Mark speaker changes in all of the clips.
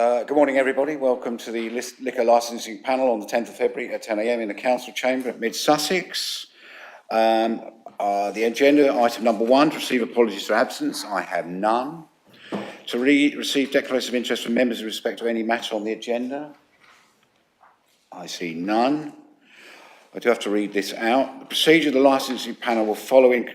Speaker 1: Good morning, everybody. Welcome to the liquor licensing panel on the 10th of February at 10 a.m. in the Council Chamber at Mid Sussex. The agenda item number 1, to receive apologies for absence. I have none. To receive declarations of interest from members in respect to any matter on the agenda. I see none. I do have to read this out. The procedure of the licensing panel will follow in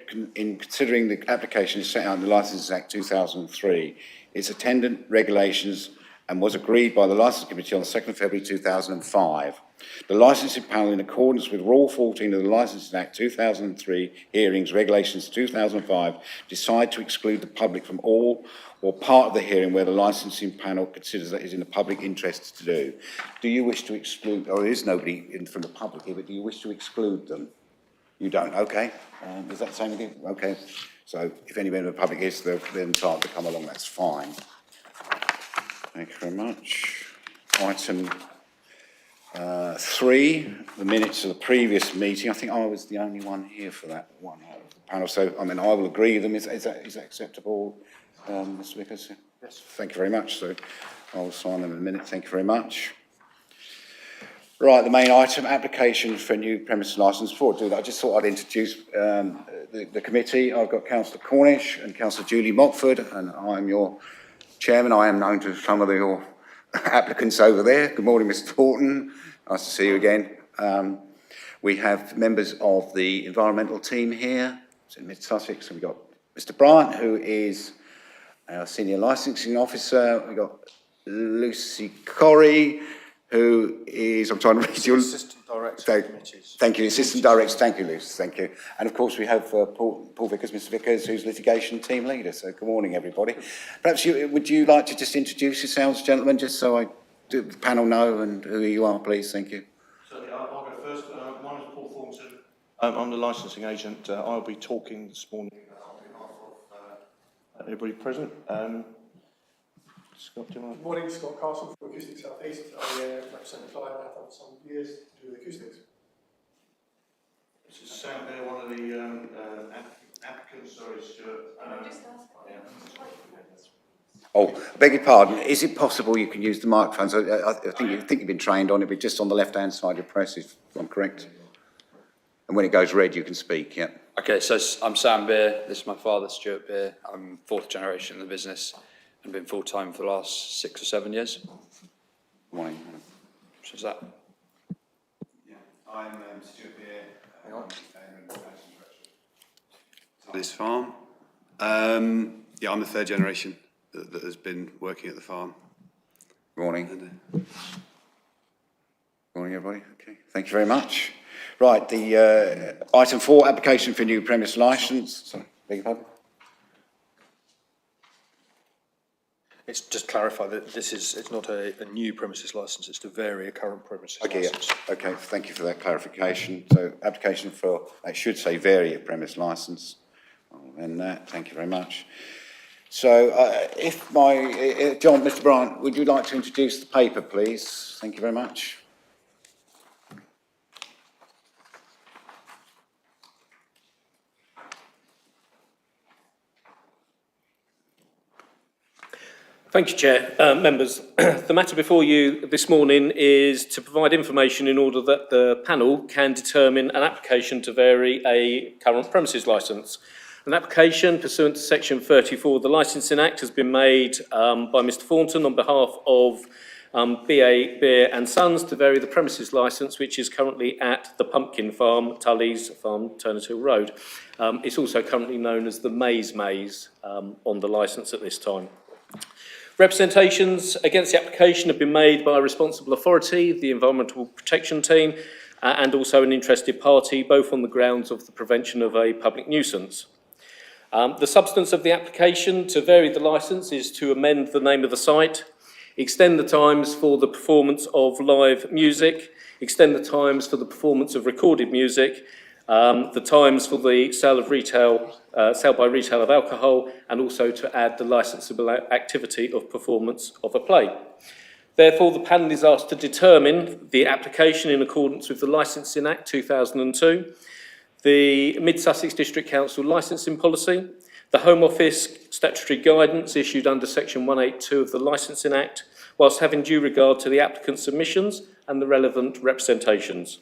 Speaker 1: considering the application is set out in the Licensing Act 2003, its attendant regulations, and was agreed by the Licensing Committee on the 2nd of February 2005. The licensing panel, in accordance with Rule 14 of the Licensing Act 2003 hearings, regulations 2005, decide to exclude the public from all or part of the hearing where the licensing panel considers that it is in the public interest to do. Do you wish to exclude, or there is nobody from the public here, but do you wish to exclude them? You don't, okay. Is that the same again? Okay. So if any member of the public is, they're entitled to come along, that's fine. Thank you very much. Item 3, the minutes of the previous meeting. I think I was the only one here for that one panel, so I mean I will agree with them. Is that acceptable, Mr. Vickers? Yes. Thank you very much. So I will sign them in a minute. Thank you very much. Right, the main item, application for a new premises licence. Before I do that, I just thought I'd introduce the committee. I've got Councillor Cornish and Councillor Julie Mockford, and I'm your Chairman. I am known to some of your applicants over there. Good morning, Mr. Thornton. Nice to see you again. We have members of the environmental team here. It's in Mid Sussex. We've got Mr. Bryant, who is our Senior Licensing Officer. We've got Lucy Corrie, who is, I'm trying to read your...
Speaker 2: Assistant Director of Committees.
Speaker 1: Thank you, Assistant Director. Thank you, Lucy. Thank you. And of course, we have Paul Vickers, Mr. Vickers, who's Litigation Team Leader. So good morning, everybody. Perhaps would you like to just introduce yourselves, gentlemen, just so the panel know and who you are, please? Thank you.
Speaker 2: Certainly, I'll go first. My name is Paul Thornton. I'm the licensing agent. I'll be talking this morning on behalf of everybody present. Scott, do you want to...
Speaker 3: Good morning, Scott Castle from Acoustics South East. I represent the client. I've done some years to do with acoustics.
Speaker 2: This is Sam Bear, one of the applicants. Sorry, Stuart.
Speaker 1: Oh, I beg your pardon. Is it possible you can use the microphones? I think you've been trained on it, but just on the left-hand side, you press, if I'm correct. And when it goes red, you can speak, yeah.
Speaker 4: Okay, so I'm Sam Beer. This is my father, Stuart Beer. I'm 4th generation in the business and been full-time for the last 6 or 7 years.
Speaker 1: Good morning.
Speaker 4: So is that?
Speaker 5: Yeah, I'm Stuart Beer. This farm. Yeah, I'm the 3rd generation that has been working at the farm.
Speaker 1: Good morning. Good morning, everybody. Okay, thank you very much. Right, the item 4, application for new premise licence. Sorry, beg your pardon?
Speaker 2: It's just clarify that it's not a new premises licence, it's to vary a current premises licence.
Speaker 1: Yeah. Okay, thank you for that clarification. So application for, I should say, vary a premise licence. I'll amend that, thank you very much. So John, Mr. Bryant, would you like to introduce the paper, please? Thank you very much.
Speaker 6: Thank you, Chair. Members, the matter before you this morning is to provide information in order that the panel can determine an application to vary a current premises licence. An application pursuant to Section 34 of the Licensing Act has been made by Mr. Thornton on behalf of BA Beer and Sons to vary the premises licence, which is currently at the Pumpkin Farm, Tulleys Farm, Turners Hill Road. It's also currently known as the Maze on the licence at this time. Representations against the application have been made by a responsible authority, the Environmental Protection Team, and also an interested party, both on the grounds of the prevention of a public nuisance. The substance of the application to vary the licence is to amend the name of the site, extend the times for the performance of live music, extend the times for the performance of recorded music, the times for the sale by retail of alcohol, and also to add the licensable activity of performance of a play. Therefore, the panel is asked to determine the application in accordance with the Licensing Act 2002, the Mid Sussex District Council licensing policy, the Home Office statutory guidance issued under Section 182 of the Licensing Act, whilst having due regard to the applicant's submissions and the relevant representations.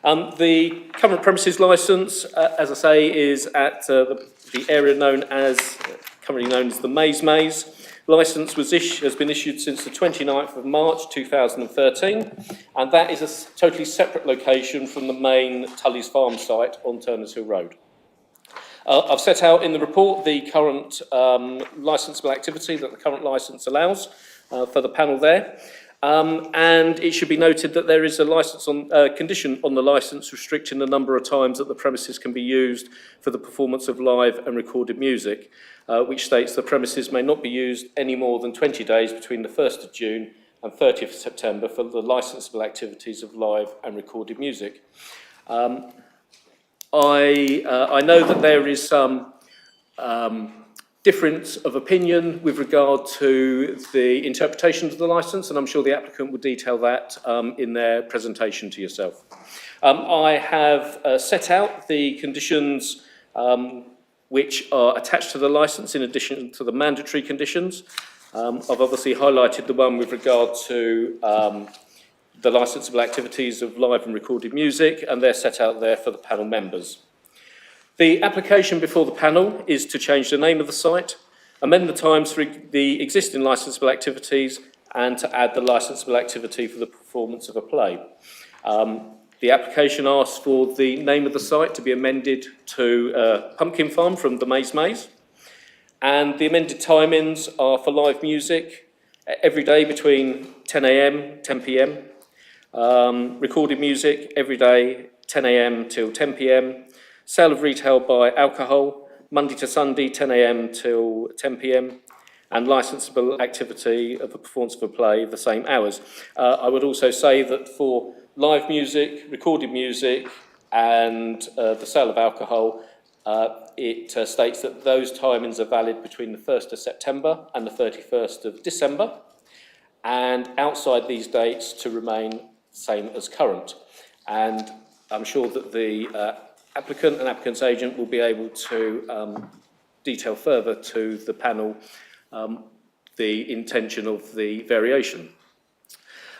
Speaker 6: The current premises licence, as I say, is at the area currently known as the Maze. Licence has been issued since the 29th of March 2013, and that is a totally separate location from the main Tully's Farm site on Turners Hill Road. I've set out in the report the current licensable activity that the current licence allows for the panel there. And it should be noted that there is a condition on the licence restricting the number of times that the premises can be used for the performance of live and recorded music, which states the premises may not be used any more than 20 days between the 1st of June and 30th of September for the licensable activities of live and recorded music. I know that there is some difference of opinion with regard to the interpretation of the licence, and I'm sure the applicant will detail that in their presentation to yourself. I have set out the conditions which are attached to the licence in addition to the mandatory conditions. I've obviously highlighted the one with regard to the licensable activities of live and recorded music, and they're set out there for the panel members. The application before the panel is to change the name of the site, amend the times for the existing licensable activities, and to add the licensable activity for the performance of a play. The application asks for the name of the site to be amended to Pumpkin Farm from the Maze, and the amended timings are for live music every day between 10 a.m, 10 p.m, recorded music every day 10 a.m. till 10 p.m, sale of retail by alcohol, Monday to Sunday, 10 a.m. till 10 p.m, and licensable activity of a performance of a play, the same hours. I would also say that for live music, recorded music, and the sale of alcohol, it states that those timings are valid between the 1st of September and the 31st of December, and outside these dates to remain same as current. And I'm sure that the applicant and applicant's agent will be able to detail further to the panel the intention of the variation.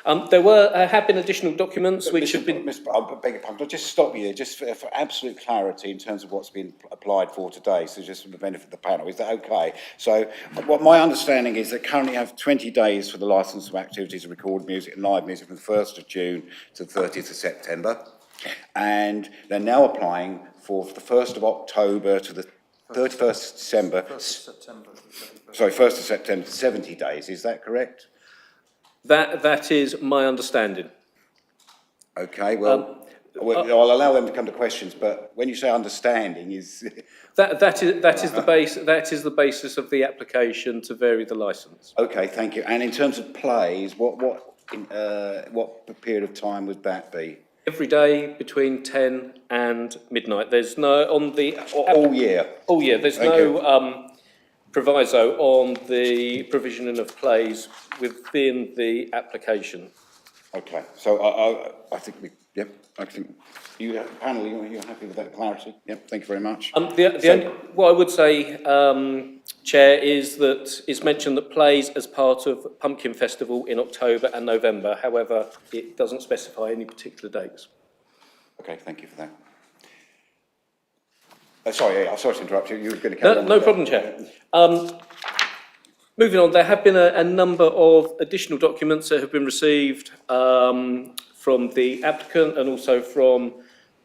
Speaker 6: There have been additional documents which have been...
Speaker 1: I beg your pardon, I'll just stop you there, just for absolute clarity in terms of what's been applied for today, so just for the benefit of the panel, is that okay? So, what my understanding is that currently have 20 days for the licence of activities of recorded music and live music from the 1st of June to the 30th of September, and they're now applying for the 1st of October to the 31st of December. 1st of September. Sorry, 1st of September, 70 days, is that correct?
Speaker 6: That is my understanding.
Speaker 1: Okay, well, I'll allow them to come to questions, but when you say understanding is...
Speaker 6: That is the basis of the application to vary the licence.
Speaker 1: Okay, thank you. And in terms of plays, what period of time would that be?
Speaker 6: Every day between 10 and midnight. There's no, on the...
Speaker 1: All year?
Speaker 6: All year. There's no proviso on the provision of plays within the application.
Speaker 1: Okay, so I think I think you, panel, you're happy with that clarity? Yep, thank you very much.
Speaker 6: What I would say, Chair, is that it's mentioned that plays as part of Pumpkin Festival in October and November. However, it doesn't specify any particular dates.
Speaker 1: Okay, thank you for that. Sorry to interrupt you. You were going to carry on.
Speaker 6: No problem, Chair. Moving on, there have been a number of additional documents that have been received from the applicant and also from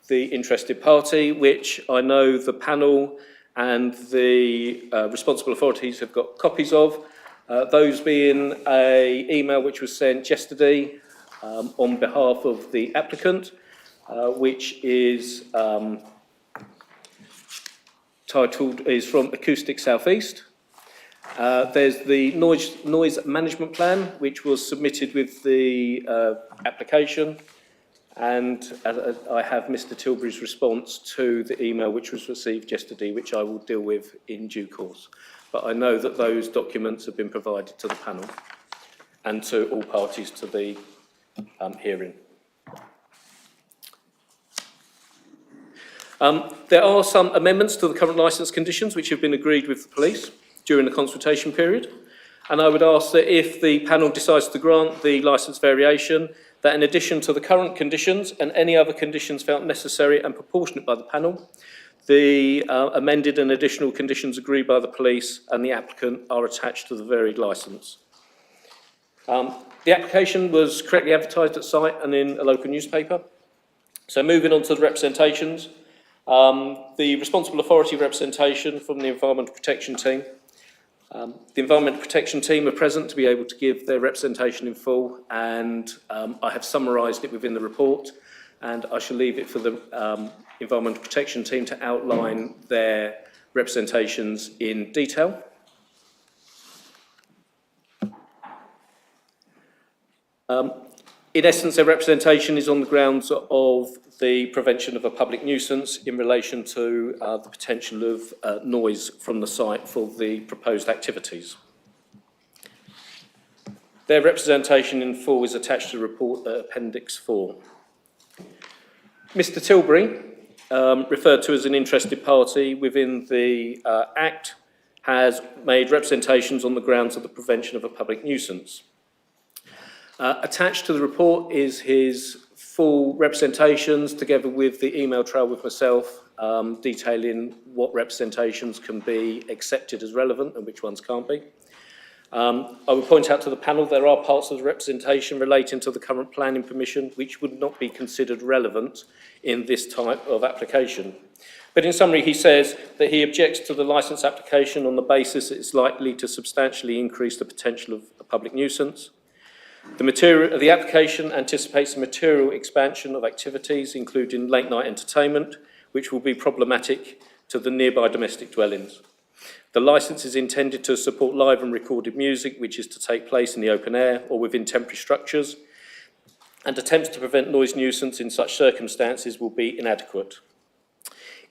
Speaker 6: the interested party, which I know the panel and the responsible authorities have got copies of. Those being an email which was sent yesterday on behalf of the applicant, which is is from Acoustic South East. There's the noise management plan, which was submitted with the application, and I have Mr. Tilbury's response to the email which was received yesterday, which I will deal with in due course. But I know that those documents have been provided to the panel and to all parties to the hearing. There are some amendments to the current licence conditions which have been agreed with the police during the consultation period. And I would ask that if the panel decides to grant the licence variation, that in addition to the current conditions and any other conditions felt necessary and proportionate by the panel, the amended and additional conditions agreed by the police and the applicant are attached to the varied licence. The application was correctly advertised at site and in a local newspaper. So moving on to the representations, the responsible authority representation from the Environmental Protection Team. The Environmental Protection Team are present to be able to give their representation in full, and I have summarised it within the report, and I shall leave it for the Environmental Protection Team to outline their representations in detail. In essence, their representation is on the grounds of the prevention of a public nuisance in relation to the potential of noise from the site for the proposed activities. Their representation in full is attached to the report at Appendix 4. Mr Tilbury, referred to as an interested party within the Act, has made representations on the grounds of the prevention of a public nuisance. Attached to the report is his full representations together with the email trail with myself detailing what representations can be accepted as relevant and which ones can't be. I would point out to the panel there are parts of the representation relating to the current planning permission which would not be considered relevant in this type of application. But in summary, he says that he objects to the licence application on the basis that it's likely to substantially increase the potential of a public nuisance. The application anticipates a material expansion of activities, including late-night entertainment, which will be problematic to the nearby domestic dwellings. The licence is intended to support live and recorded music, which is to take place in the open air or within temporary structures, and attempts to prevent noise nuisance in such circumstances will be inadequate.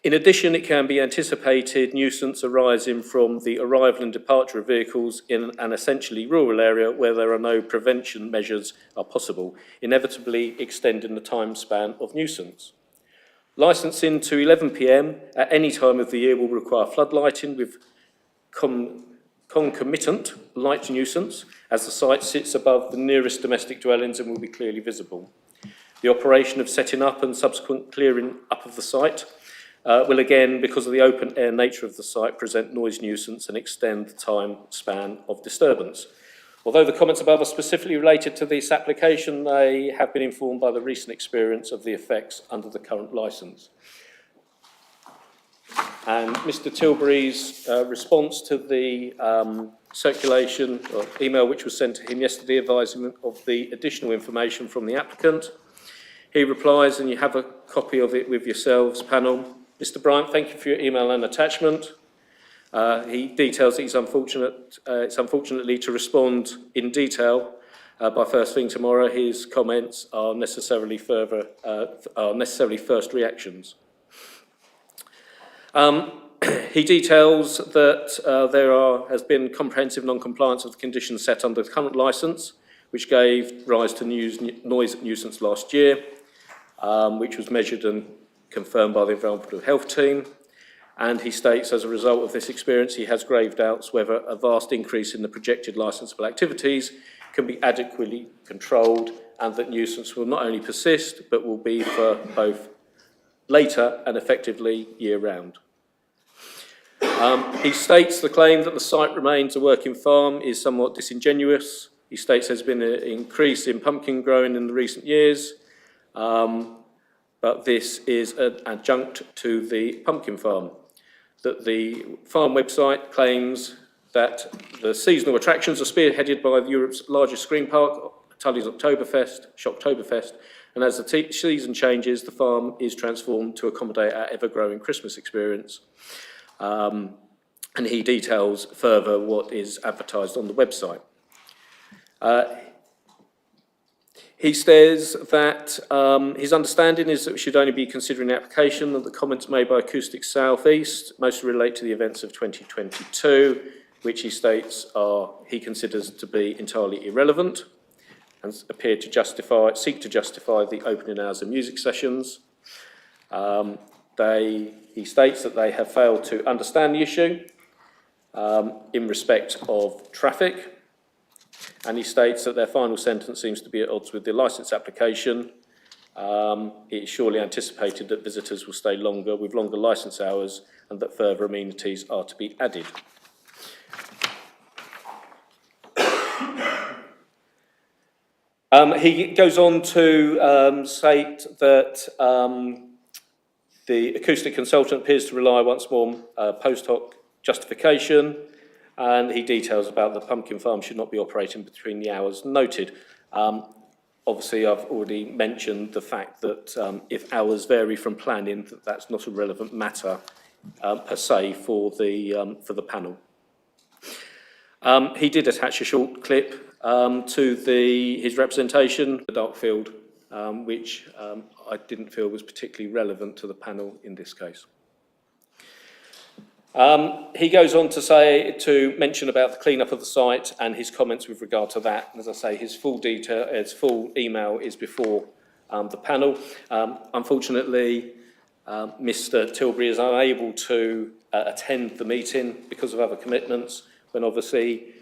Speaker 6: In addition, it can be anticipated nuisance arising from the arrival and departure of vehicles in an essentially rural area where there are no prevention measures are possible, inevitably extending the time span of nuisance. Licensing to 11 p.m. at any time of the year will require floodlighting with concomitant light nuisance as the site sits above the nearest domestic dwellings and will be clearly visible. The operation of setting up and subsequent clearing up of the site will again, because of the open air nature of the site, present noise nuisance and extend the time span of disturbance. Although the comments above are specifically related to this application, they have been informed by the recent experience of the effects under the current licence. And Mr Tilbury's response to the circulation or email which was sent to him yesterday advising of the additional information from the applicant. He replies, and you have a copy of it with yourselves, panel. Mr Bryant, thank you for your email and attachment. He details that it's unfortunately to respond in detail by first thing tomorrow. His comments are necessarily first reactions. He details that there has been comprehensive non-compliance of the conditions set under the current licence, which gave rise to noise nuisance last year, which was measured and confirmed by the Environmental Health Team. And he states, as a result of this experience, he has grave doubts whether a vast increase in the projected licensable activities can be adequately controlled, and that nuisance will not only persist, but will be for both later and effectively year-round. He states the claim that the site remains a working farm is somewhat disingenuous. He states there's been an increase in pumpkin growing in the recent years, but this is an adjunct to the pumpkin farm. That the farm website claims that the seasonal attractions are spearheaded by Europe's largest screen park, Tully's Oktoberfest, Shocktoberfest, and as the season changes, the farm is transformed to accommodate our ever-growing Christmas experience. And he details further what is advertised on the website. He says that his understanding is that we should only be considering the application, that the comments made by Acoustics South East mostly relate to the events of 2022, which he states he considers to be entirely irrelevant and appear to seek to justify the opening hours of music sessions. He states that they have failed to understand the issue in respect of traffic, and he states that their final sentence seems to be at odds with the licence application. It is surely anticipated that visitors will stay longer with longer licence hours and that further amenities are to be added. He goes on to state that the acoustic consultant appears to rely once more on post hoc justification, and he details about the pumpkin farm should not be operating between the hours noted. Obviously, I've already mentioned the fact that if hours vary from planning, that's not a relevant matter per se for the panel. He did attach a short clip to his representation, the Darkfield, which I didn't feel was particularly relevant to the panel in this case. He goes on to mention about the clean-up of the site and his comments with regard to that. And as I say, his full email is before the panel. Unfortunately, Mr. Tilbury is unable to attend the meeting because of other commitments, when obviously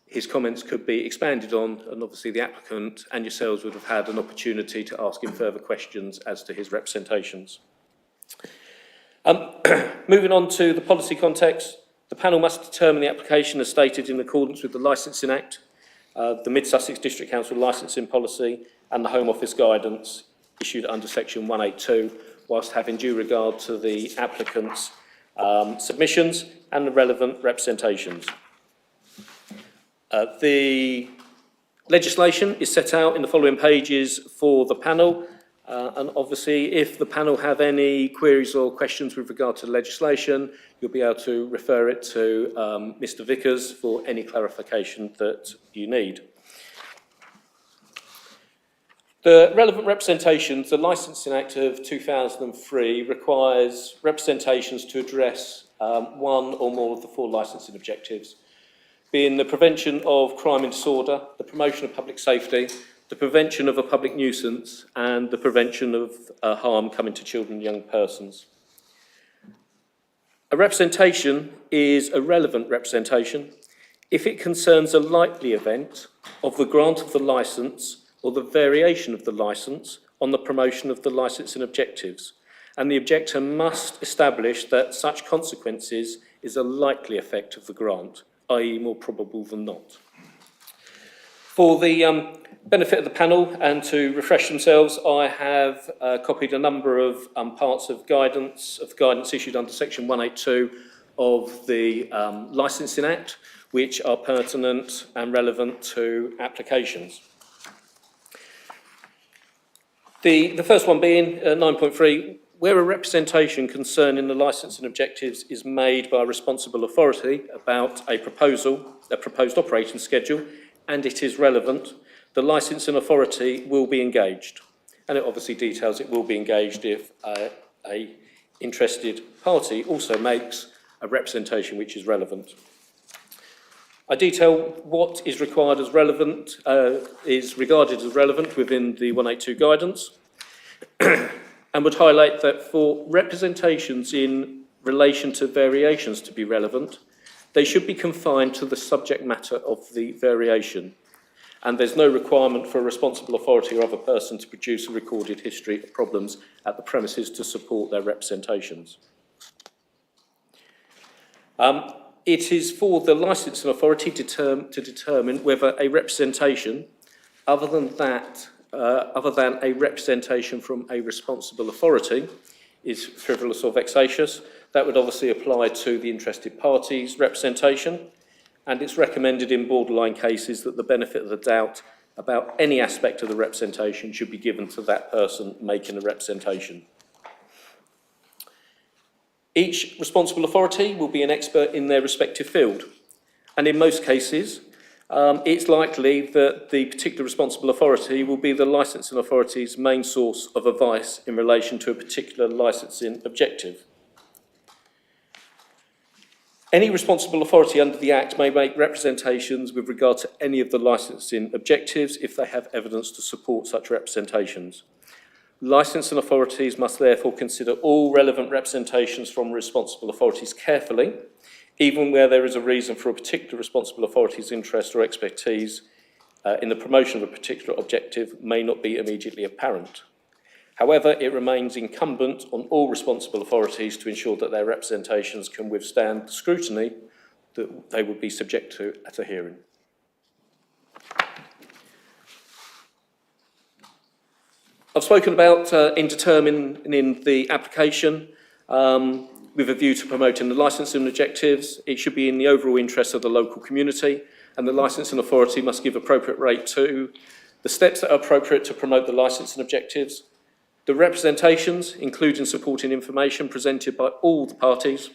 Speaker 6: his comments could be expanded on, and obviously the applicant and yourselves would have had an opportunity to ask him further questions as to his representations. Moving on to the policy context, the panel must determine the application as stated in accordance with the Licensing Act, the Mid-Sussex District Council licensing policy and the Home Office guidance issued under section 182, whilst having due regard to the applicant's submissions and the relevant representations. The legislation is set out in the following pages for the panel. And obviously, if the panel have any queries or questions with regard to the legislation, you'll be able to refer it to Mr. Vickers for any clarification that you need. The relevant representations, the Licensing Act of 2003 requires representations to address one or more of the four licensing objectives, being the prevention of crime and disorder, the promotion of public safety, the prevention of a public nuisance, and the prevention of harm coming to children and young persons. A representation is a relevant representation if it concerns a likely event of the grant of the licence or the variation of the licence on the promotion of the licensing objectives, and the objector must establish that such consequences is a likely effect of the grant, i.e. more probable than not. For the benefit of the panel and to refresh themselves, I have copied a number of parts of guidance issued under section 182 of the Licensing Act, which are pertinent and relevant to applications. The first one being 9.3, where a representation concerning the licensing objectives is made by a responsible authority about a proposed operating schedule, and it is relevant, the licensing authority will be engaged. And it obviously details it will be engaged if a interested party also makes a representation which is relevant. I detail what is required as relevant, is regarded as relevant within the 182 guidance, and would highlight that for representations in relation to variations to be relevant, they should be confined to the subject matter of the variation, and there's no requirement for a responsible authority or other person to produce a recorded history of problems at the premises to support their representations. It is for the licensing authority to determine whether a representation, other than a representation from a responsible authority, is frivolous or vexatious. That would obviously apply to the interested parties' representation, and it's recommended in borderline cases that the benefit of the doubt about any aspect of the representation should be given to that person making a representation. Each responsible authority will be an expert in their respective field, and in most cases, it's likely that the particular responsible authority will be the licensing authority's main source of advice in relation to a particular licensing objective. Any responsible authority under the Act may make representations with regard to any of the licensing objectives if they have evidence to support such representations. Licensing authorities must therefore consider all relevant representations from responsible authorities carefully even where there is a reason for a particular responsible authority's interest or expertise in the promotion of a particular objective may not be immediately apparent. However, it remains incumbent on all responsible authorities to ensure that their representations can withstand the scrutiny that they would be subject to at a hearing. I've spoken about in determining the application with a view to promoting the licensing objectives. It should be in the overall interest of the local community, and the licensing authority must give appropriate weight to the steps that are appropriate to promote the licensing objectives, the representations, including supporting information presented by all the parties,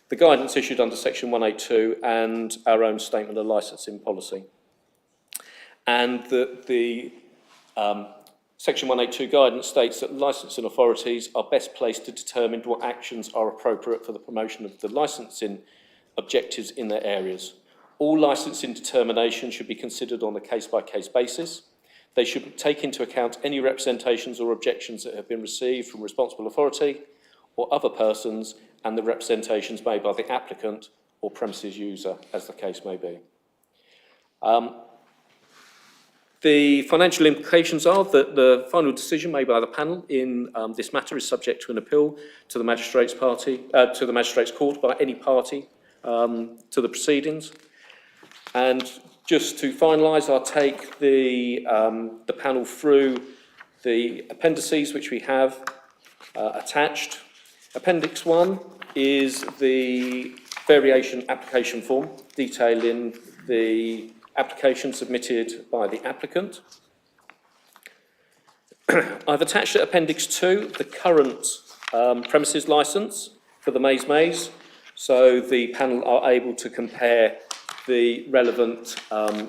Speaker 6: the guidance issued under section 182 and our own statement of licensing policy. And that the section 182 guidance states that licensing authorities are best placed to determine what actions are appropriate for the promotion of the licensing objectives in their areas. All licensing determinations should be considered on a case-by-case basis. They should take into account any representations or objections that have been received from responsible authority or other persons, and the representations made by the applicant or premises user, as the case may be. The financial implications are that the final decision made by the panel in this matter is subject to an appeal to the magistrates' court by any party to the proceedings. And just to finalise, I'll take the panel through the appendices which we have attached. Appendix 1 is the variation application form detailing the application submitted by the applicant. I've attached to Appendix 2 the current premises licence for the Maze, so the panel are able to compare the relevant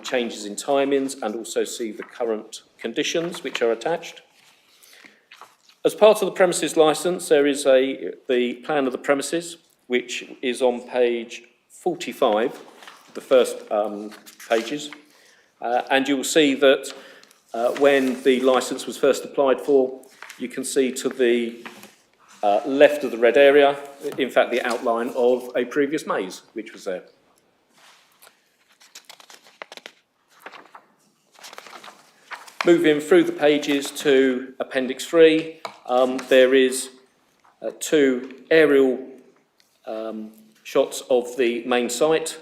Speaker 6: changes in timings and also see the current conditions which are attached. As part of the premises licence, there is the plan of the premises, which is on page 45, the first pages, and you will see that when the licence was first applied for, you can see to the left of the red area, in fact, the outline of a previous maze, which was there. Moving through the pages to Appendix 3, there is two aerial shots of the main site,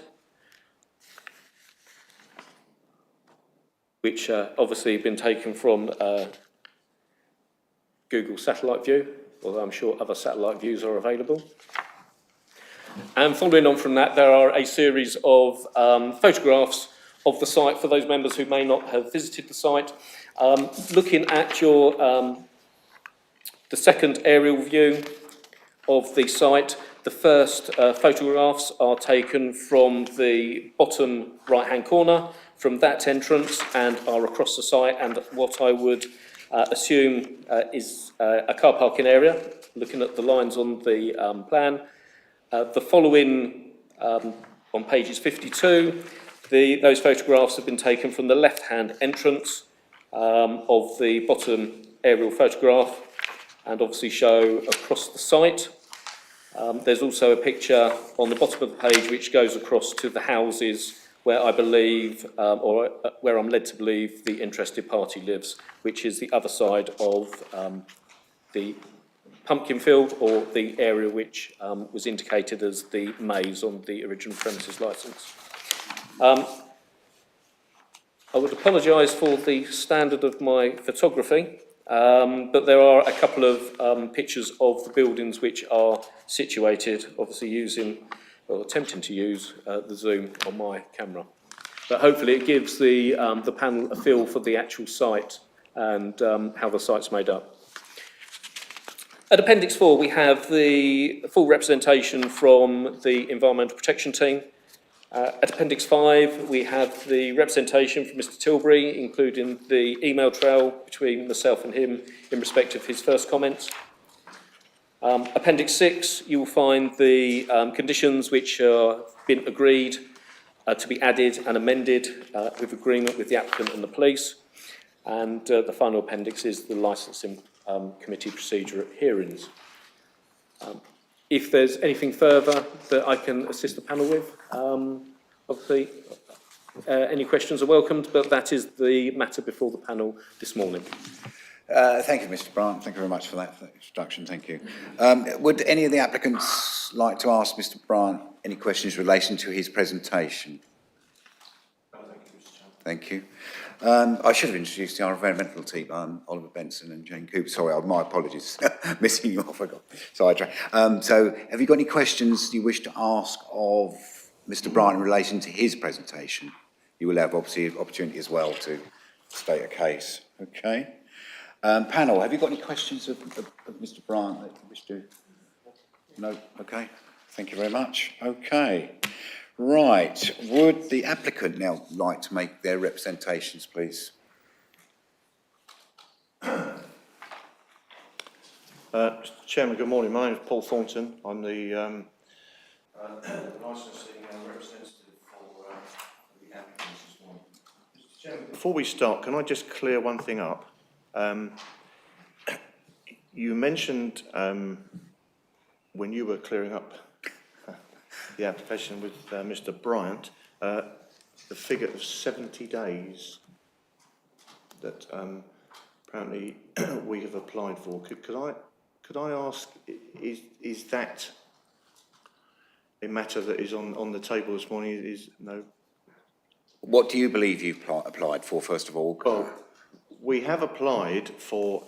Speaker 6: which obviously have been taken from Google Satellite View, although I'm sure other satellite views are available. And following on from that, there are a series of photographs of the site for those members who may not have visited the site. Looking at the second aerial view of the site, the first photographs are taken from the bottom right-hand corner, from that entrance, and are across the site, and what I would assume is a car parking area, looking at the lines on the plan. The following, on pages 52, those photographs have been taken from the left-hand entrance of the bottom aerial photograph, and obviously show across the site. There's also a picture on the bottom of the page which goes across to the houses where I believe, or where I'm led to believe, the interested party lives, which is the other side of the pumpkin field, or the area which was indicated as the maze on the original premises licence. I would apologise for the standard of my photography, but there are a couple of pictures of the buildings which are situated, obviously using, or attempting to use, the zoom on my camera. But hopefully it gives the panel a feel for the actual site and how the site's made up. At Appendix 4, we have the full representation from the Environmental Protection Team. At Appendix 5, we have the representation from Mr Tilbury, including the email trail between myself and him in respect of his first comments. Appendix 6, you will find the conditions which have been agreed to be added and amended with agreement with the applicant and the police. And the final appendix is the licensing committee procedure at hearings. If there's anything further that I can assist the panel with, obviously, any questions are welcomed, but that is the matter before the panel this morning.
Speaker 1: Thank you, Mr. Bryant. Thank you very much for that introduction. Thank you. Would any of the applicants like to ask Mr. Bryant any questions in relation to his presentation? Thank you. I should have introduced the environmental team, Oliver Benson and Jane Cooper. Sorry, my apologies, missing you off, I got sidetracked. So have you got any questions you wish to ask of Mr. Bryant in relation to his presentation? You will have obviously opportunity as well to state a case, okay? Panel, have you got any questions of Mr. Bryant that you wish to? No, okay, thank you very much, okay. Right, would the applicant now like to make their representations, please?
Speaker 2: Mr. Chairman, good morning. My name is Paul Thornton. I'm the licensing representative for the applicants this morning. Mr. Chairman, before we start, can I just clear one thing up? You mentioned when you were clearing up the application with Mr. Bryant, the figure of 70 days that apparently we have applied for. Could I ask, is that a matter that is on the table this morning? Is no.
Speaker 1: What do you believe you've applied for, first of all?
Speaker 2: Well, we have applied for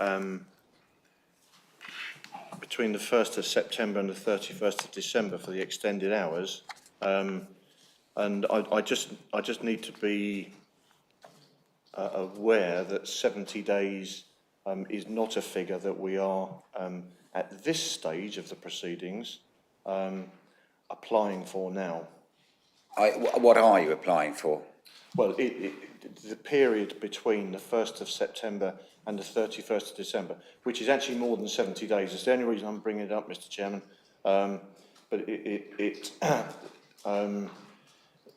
Speaker 2: between the 1st of September and the 31st of December for the extended hours, and I just need to be aware that 70 days is not a figure that we are at this stage of the proceedings applying for now.
Speaker 1: What are you applying for?
Speaker 2: Well, the period between the 1st of September and the 31st of December, which is actually more than 70 days. It's the only reason I'm bringing it up, Mr. Chairman. But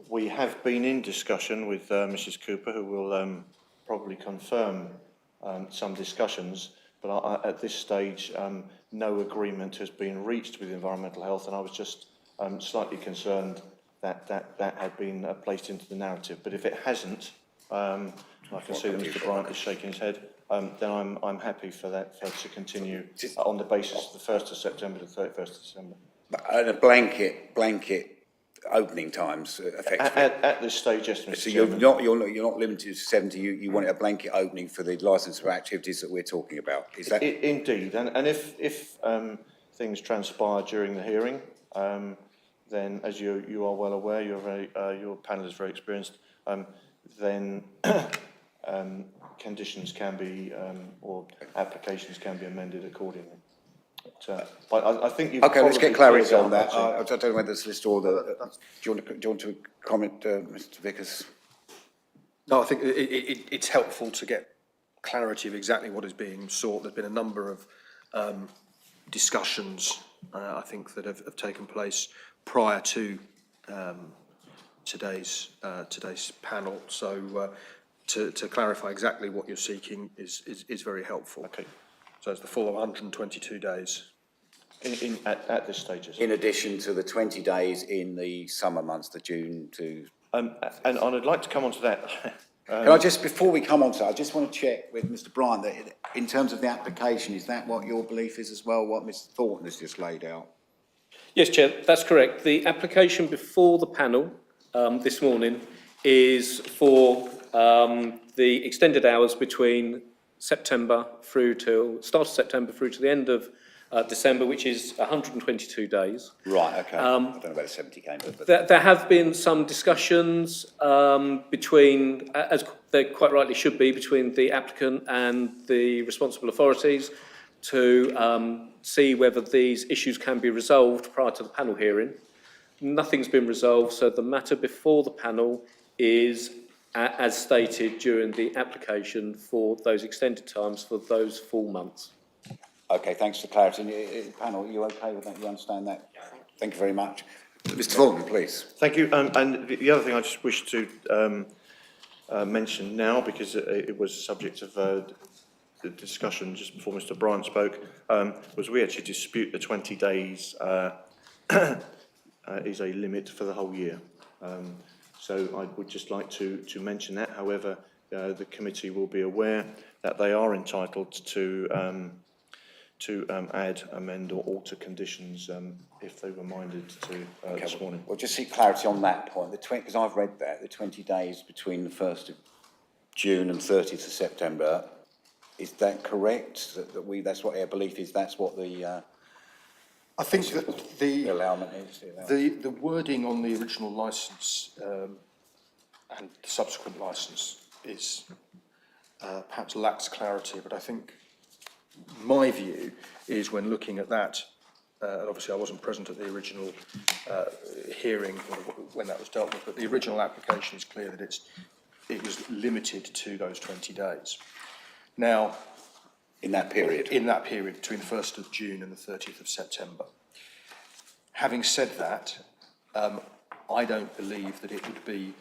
Speaker 2: we have been in discussion with Mrs. Cooper, who will probably confirm some discussions, but at this stage, no agreement has been reached with environmental health, and I was just slightly concerned that had been placed into the narrative. But if it hasn't, I can see that Mr. Bryant is shaking his head, then I'm happy for that to continue on the basis of the 1st of September to the 31st of December.
Speaker 1: And a blanket opening times, effectively.
Speaker 2: At this stage, yes, Mr.
Speaker 1: So
Speaker 2: Chairman.
Speaker 1: you're not limited to 70. You want a blanket opening for the licence for activities that we're talking about. Is that
Speaker 2: Indeed, and if things transpire during the hearing, then, as you are well aware, your panel is very experienced. Then conditions can be or applications can be amended accordingly. But I think you've
Speaker 1: okay? Let's get clarity on that.
Speaker 2: I
Speaker 1: I don't know whether it's list or the. Do you want to comment, Mr. Vickers?
Speaker 7: No, I think it's helpful to get clarity of exactly what is being sought. There's been a number of discussions, I think, that have taken place prior to today's panel. So to clarify exactly what you're seeking is very helpful.
Speaker 2: Okay.
Speaker 7: So it's the full 122 days.
Speaker 2: At this stage, yes.
Speaker 1: In addition to the 20 days in the summer months, the June to.
Speaker 2: And I'd like to come on to that.
Speaker 1: Can I just, before we come on to that, I just want to check with Mr. Bryant that in terms of the application, is that what your belief is as well, what Mr. Thornton has just laid out?
Speaker 6: Yes, Chair, that's correct. The application before the panel this morning is for the extended hours between September through till start of September through to the end of December, which is 122 days.
Speaker 1: Right, okay. I don't know where the 70 came from, but.
Speaker 6: There have been some discussions between, as there quite rightly should be, between the applicant and the responsible authorities to see whether these issues can be resolved prior to the panel hearing. Nothing's been resolved, so the matter before the panel is, as stated during the application, for those extended times for those full months.
Speaker 1: Okay, thanks for clarity. Panel, are you okay with that? You understand that? Thank you very much. Mr. Thornton, please.
Speaker 2: Thank you. And the other thing I just wish to mention now, because it was a subject of the discussion just before Mr. Bryant spoke, was we actually dispute the 20 days is a limit for the whole year. So I would just like to mention that. However, the committee will be aware that they are entitled to add, amend or alter conditions if they were minded to this morning.
Speaker 1: Well, just seek clarity on that point, because I've read that, the 20 days between the 1st of June and 30th of September, is that correct? That's what our belief is, that's what the
Speaker 7: I think that the
Speaker 1: allowance is?
Speaker 7: the wording on the original licence and the subsequent licence is perhaps lacks clarity, but I think my view is when looking at that, and obviously I wasn't present at the original hearing when that was dealt with, but the original application is clear that it was limited to those 20 days. Now,
Speaker 1: In that period?
Speaker 7: in that period between the 1st of June and the 30th of September. Having said that, I don't believe that it would be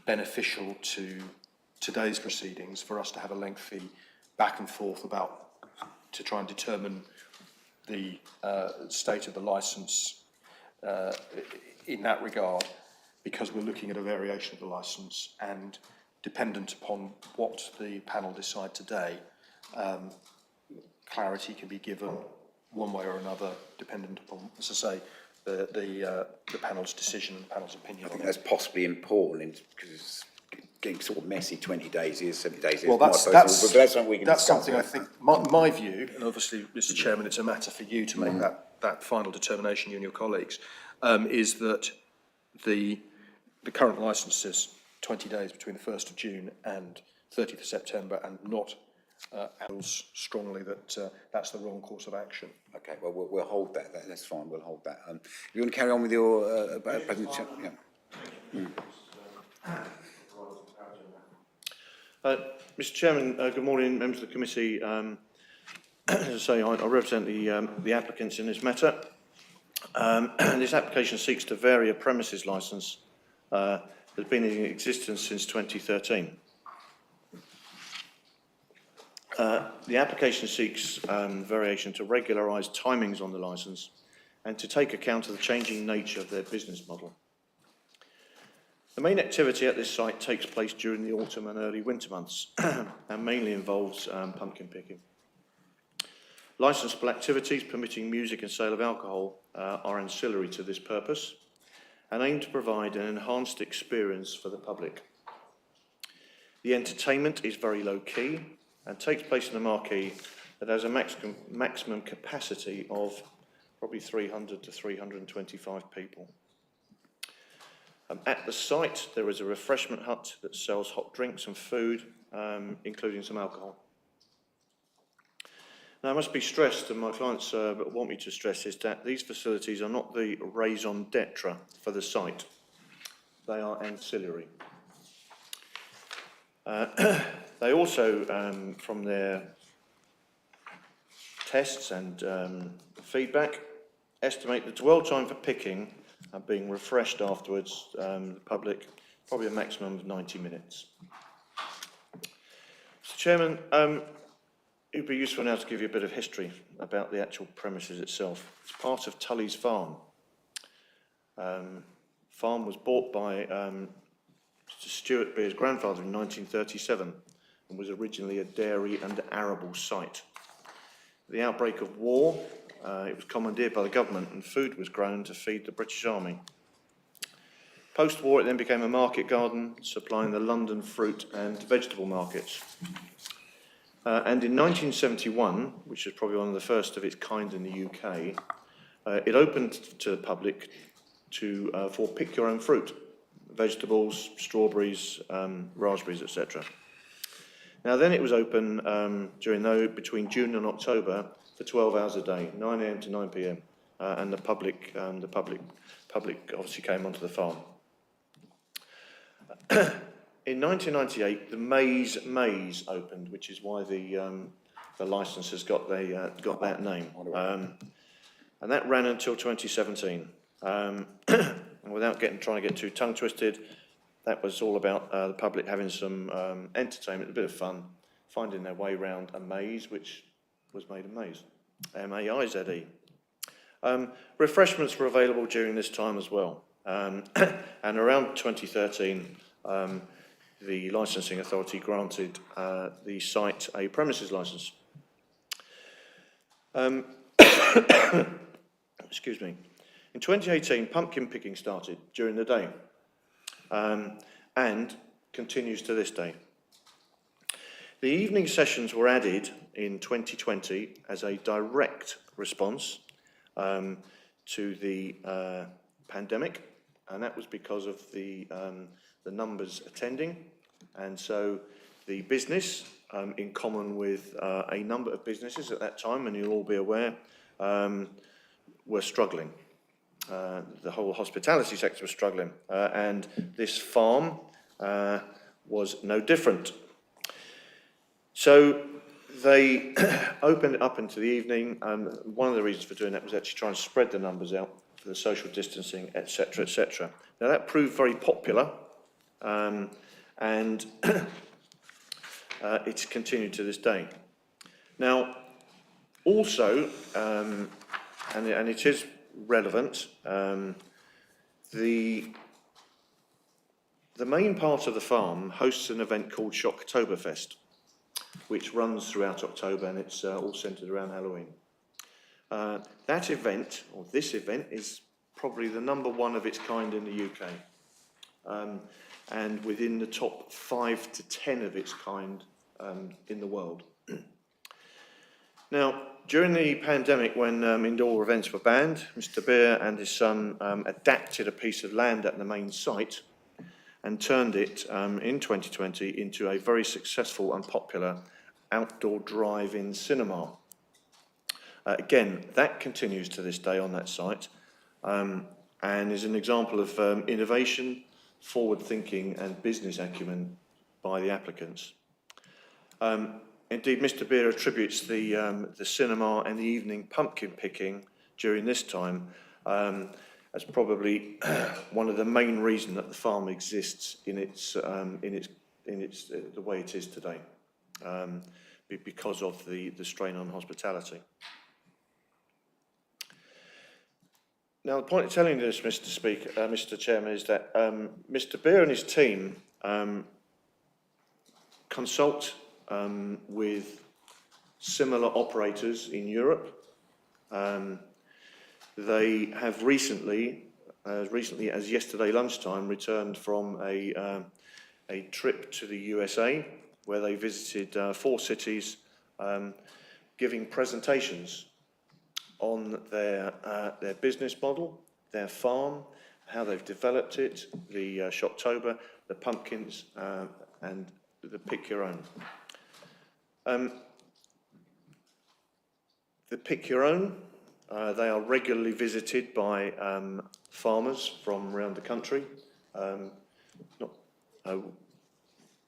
Speaker 7: beneficial to today's proceedings for us to have a lengthy back and forth to try and determine the state of the licence in that regard, because we're looking at a variation of the licence, and dependent upon what the panel decide today, clarity can be given one way or another, dependent upon, as I say, the panel's decision and the panel's opinion.
Speaker 1: I think that's possibly important, because it's getting sort of messy, 20 days is, 70 days is.
Speaker 7: Well,
Speaker 1: but that's something we can
Speaker 7: that's
Speaker 1: discuss.
Speaker 7: something I think, my view, and obviously, Mr. Chairman, it's a matter for you to make that final determination, you and your colleagues, is that the current licence says 20 days between the 1st of June and 30th of September, and not feels strongly that that's the wrong course of action.
Speaker 1: Okay, well, we'll hold that, that's fine, we'll hold that. You want to carry on with your presentation? Yeah.
Speaker 2: Mr. Chairman, good morning, members of the committee. As I say, I represent the applicants in this matter. This application seeks to vary a premises licence that has been in existence since 2013. The application seeks variation to regularise timings on the licence and to take account of the changing nature of their business model. The main activity at this site takes place during the autumn and early winter months and mainly involves pumpkin picking. Licensable activities permitting music and sale of alcohol are ancillary to this purpose and aim to provide an enhanced experience for the public. The entertainment is very low key and takes place in a marquee that has a maximum capacity of probably 300 to 325 people. At the site, there is a refreshment hut that sells hot drinks and food, including some alcohol. Now, it must be stressed, and my clients want me to stress, is that these facilities are not the raison d'etre for the site. They are ancillary. They also, from their tests and feedback, estimate the dwell time for picking and being refreshed afterwards, the public, probably a maximum of 90 minutes. Mr. Chairman, it would be useful now to give you a bit of history about the actual premises itself. It's part of Tully's Farm. Farm was bought by Mr. Stuart Beer's grandfather in 1937 and was originally a dairy and arable site. At the outbreak of war, it was commandeered by the government and food was grown to feed the British Army. Post-war, it then became a market garden, supplying the London fruit and vegetable markets. And in 1971, which is probably one of the first of its kind in the UK, it opened to the public for pick your own fruit, vegetables, strawberries, raspberries, etc. Now then it was open between June and October for 12 hours a day, 9 a.m. to 9 p.m. And the public obviously came onto the farm. In 1998, the Maze opened, which is why the licence has got that name, and that ran until 2017. And without trying to get too tongue twisted, that was all about the public having some entertainment, a bit of fun, finding their way round a maze, which was made a maze. M-A-I-Z-E. Refreshments were available during this time as well. And around 2013, the licensing authority granted the site a premises licence. Excuse me. In 2018, pumpkin picking started during the day and continues to this day. The evening sessions were added in 2020 as a direct response to the pandemic, and that was because of the numbers attending. And so the business, in common with a number of businesses at that time, and you'll all be aware, were struggling. The whole hospitality sector was struggling, and this farm was no different. So they opened it up into the evening, and one of the reasons for doing that was actually trying to spread the numbers out for the social distancing, etc., etc. Now that proved very popular, and it's continued to this day. Now, also, and it is relevant, the main part of the farm hosts an event called Shocktoberfest, which runs throughout October, and it's all centred around Halloween. That event, or this event, is probably the #1 of its kind in the UK, and within the top 5 to 10 of its kind in the world. Now, during the pandemic, when indoor events were banned, Mr. Beer and his son adapted a piece of land at the main site and turned it in 2020 into a very successful and popular outdoor drive-in cinema. Again, that continues to this day on that site, and is an example of innovation, forward-thinking and business acumen by the applicants. Indeed, Mr. Beer attributes the cinema and the evening pumpkin picking during this time as probably one of the main reasons that the farm exists in its the way it is today, because of the strain on hospitality. Now, the point of telling you this, Mr. Chairman, is that Mr. Beer and his team consult with similar operators in Europe. They have recently as yesterday lunchtime, returned from a trip to the USA, where they visited 4 cities, giving presentations on their business model, their farm, how they've developed it, the Shocktober, the pumpkins, and the Pick Your Own. The Pick Your Own, they are regularly visited by farmers from around the country,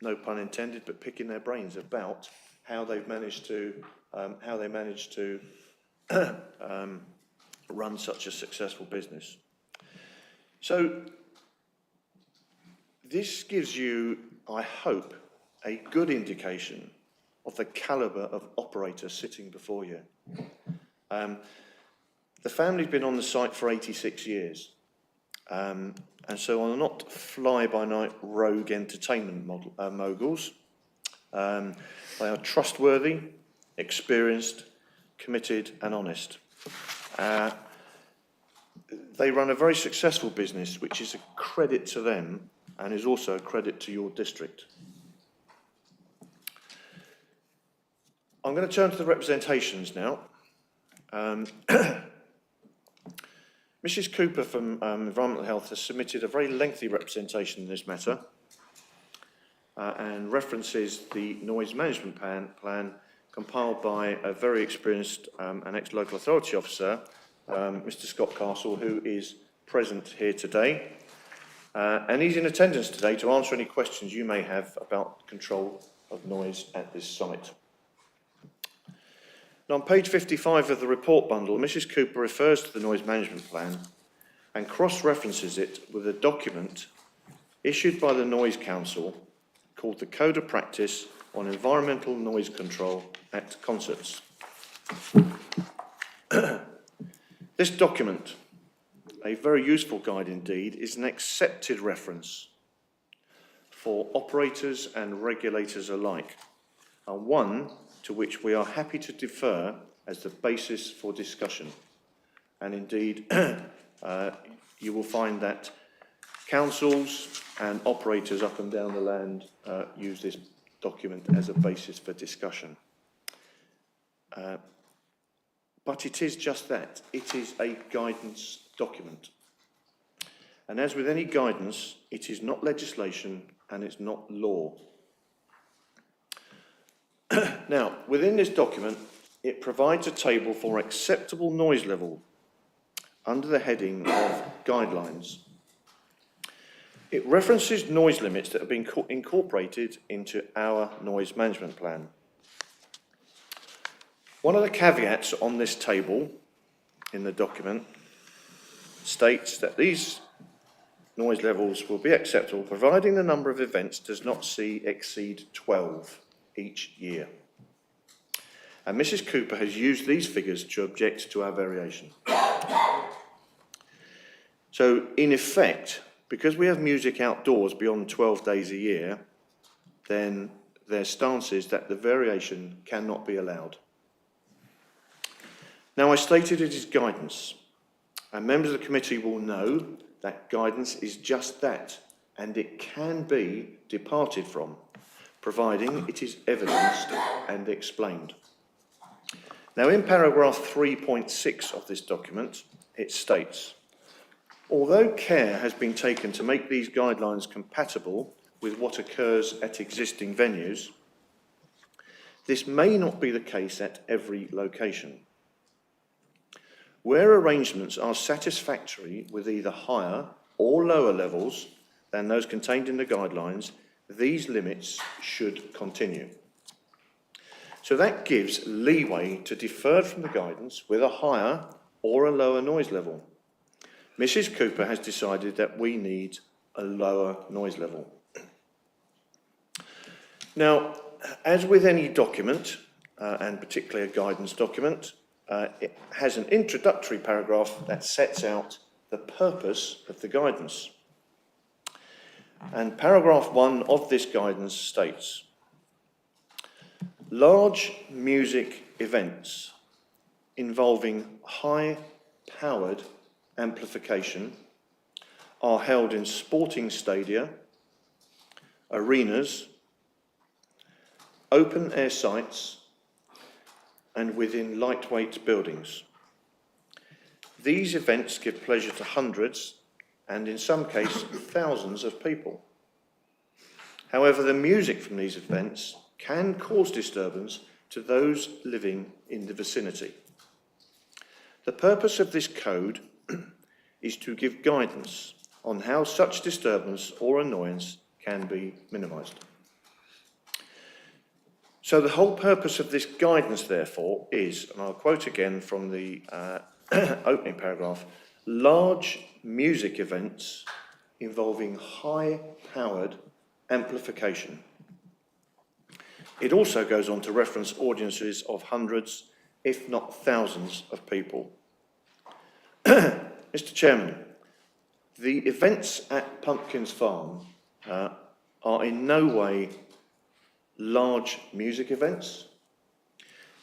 Speaker 2: no pun intended, but picking their brains about how they've managed to run such a successful business. So this gives you, I hope, a good indication of the calibre of operator sitting before you. The family's been on the site for 86 years, and so are not fly-by-night rogue entertainment moguls. They are trustworthy, experienced, committed and honest. They run a very successful business, which is a credit to them and is also a credit to your district. I'm going to turn to the representations now. Mrs. Cooper from Environmental Health has submitted a very lengthy representation in this matter and references the noise management plan compiled by a very experienced and ex-local authority officer, Mr. Scott Castle, who is present here today. And he's in attendance today to answer any questions you may have about control of noise at this site. Now, on page 55 of the report bundle, Mrs. Cooper refers to the noise management plan and cross-references it with a document issued by the Noise Council called the Code of Practice on environmental noise control at concerts. This document, a very useful guide indeed, is an accepted reference for operators and regulators alike, and one to which we are happy to defer as the basis for discussion. And indeed, you will find that councils and operators up and down the land use this document as a basis for discussion. But it is just that. It is a guidance document. And as with any guidance, it is not legislation and it's not law. Now, within this document, it provides a table for acceptable noise level under the heading of guidelines. It references noise limits that have been incorporated into our noise management plan. One of the caveats on this table in the document states that these noise levels will be acceptable providing the number of events does not exceed 12 each year. And Mrs. Cooper has used these figures to object to our variation. So, in effect, because we have music outdoors beyond 12 days a year, then their stance is that the variation cannot be allowed. Now, I stated it is guidance, and members of the committee will know that guidance is just that, and it can be departed from, providing it is evidenced and explained. Now, in paragraph 3.6 of this document, it states, although care has been taken to make these guidelines compatible with what occurs at existing venues, this may not be the case at every location. Where arrangements are satisfactory with either higher or lower levels than those contained in the guidelines, these limits should continue. So that gives leeway to defer from the guidance with a higher or a lower noise level. Mrs. Cooper has decided that we need a lower noise level. Now, as with any document, and particularly a guidance document, it has an introductory paragraph that sets out the purpose of the guidance. And paragraph 1 of this guidance states, large music events involving high-powered amplification are held in sporting stadia, arenas, open-air sites, and within lightweight buildings. These events give pleasure to hundreds, and in some cases, thousands of people. However, the music from these events can cause disturbance to those living in the vicinity. The purpose of this code is to give guidance on how such disturbance or annoyance can be minimised. So the whole purpose of this guidance, therefore, is, and I'll quote again from the opening paragraph, large music events involving high-powered amplification. It also goes on to reference audiences of hundreds, if not thousands, of people. Mr. Chairman, the events at Pumpkins Farm are in no way large music events,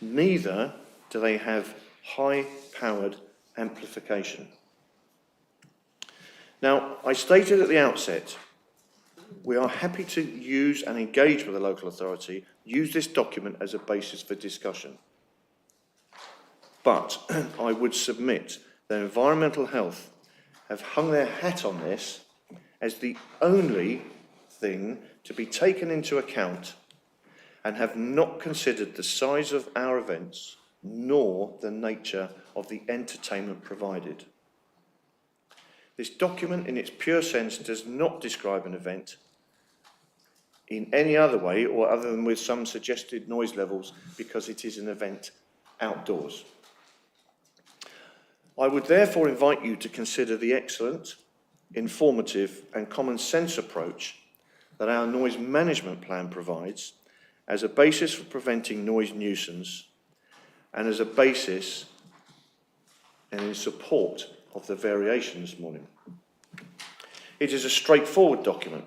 Speaker 2: neither do they have high-powered amplification. Now, I stated at the outset, we are happy to use and engage with the local authority, use this document as a basis for discussion. But I would submit that Environmental Health have hung their hat on this as the only thing to be taken into account and have not considered the size of our events nor the nature of the entertainment provided. This document in its pure sense does not describe an event in any other way or other than with some suggested noise levels because it is an event outdoors. I would therefore invite you to consider the excellent, informative and common sense approach that our noise management plan provides as a basis for preventing noise nuisance and as a basis and in support of the variation this morning. It is a straightforward document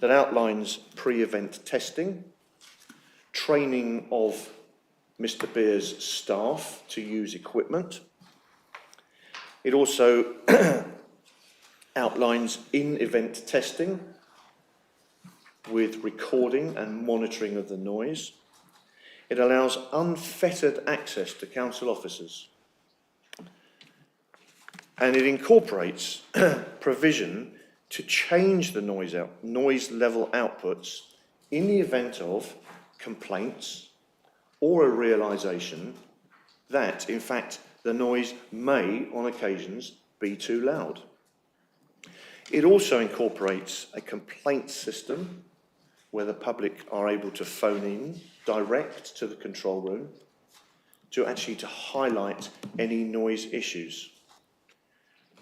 Speaker 2: that outlines pre-event testing, training of Mr. Beer's staff to use equipment. It also outlines in-event testing with recording and monitoring of the noise. It allows unfettered access to council officers. And it incorporates provision to change the noise level outputs in the event of complaints or a realisation that, in fact, the noise may, on occasions, be too loud. It also incorporates a complaint system where the public are able to phone in direct to the control room to highlight any noise issues.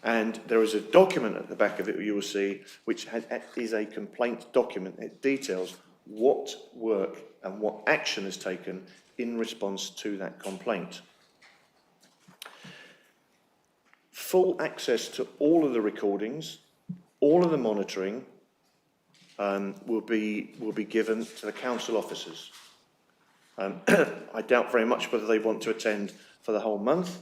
Speaker 2: And there is a document at the back of it you will see, which is a complaint document. It details what work and what action is taken in response to that complaint. Full access to all of the recordings, all of the monitoring will be given to the council officers. I doubt very much whether they want to attend for the whole month,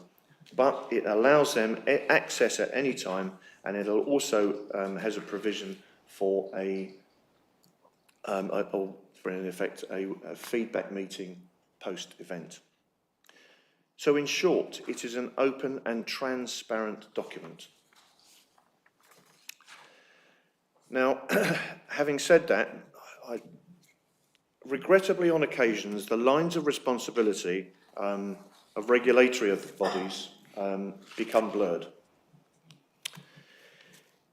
Speaker 2: but it allows them access at any time, and it also has a provision for in effect, a feedback meeting post-event. So in short, it is an open and transparent document. Now, having said that, regrettably on occasions, the lines of responsibility of regulatory bodies become blurred.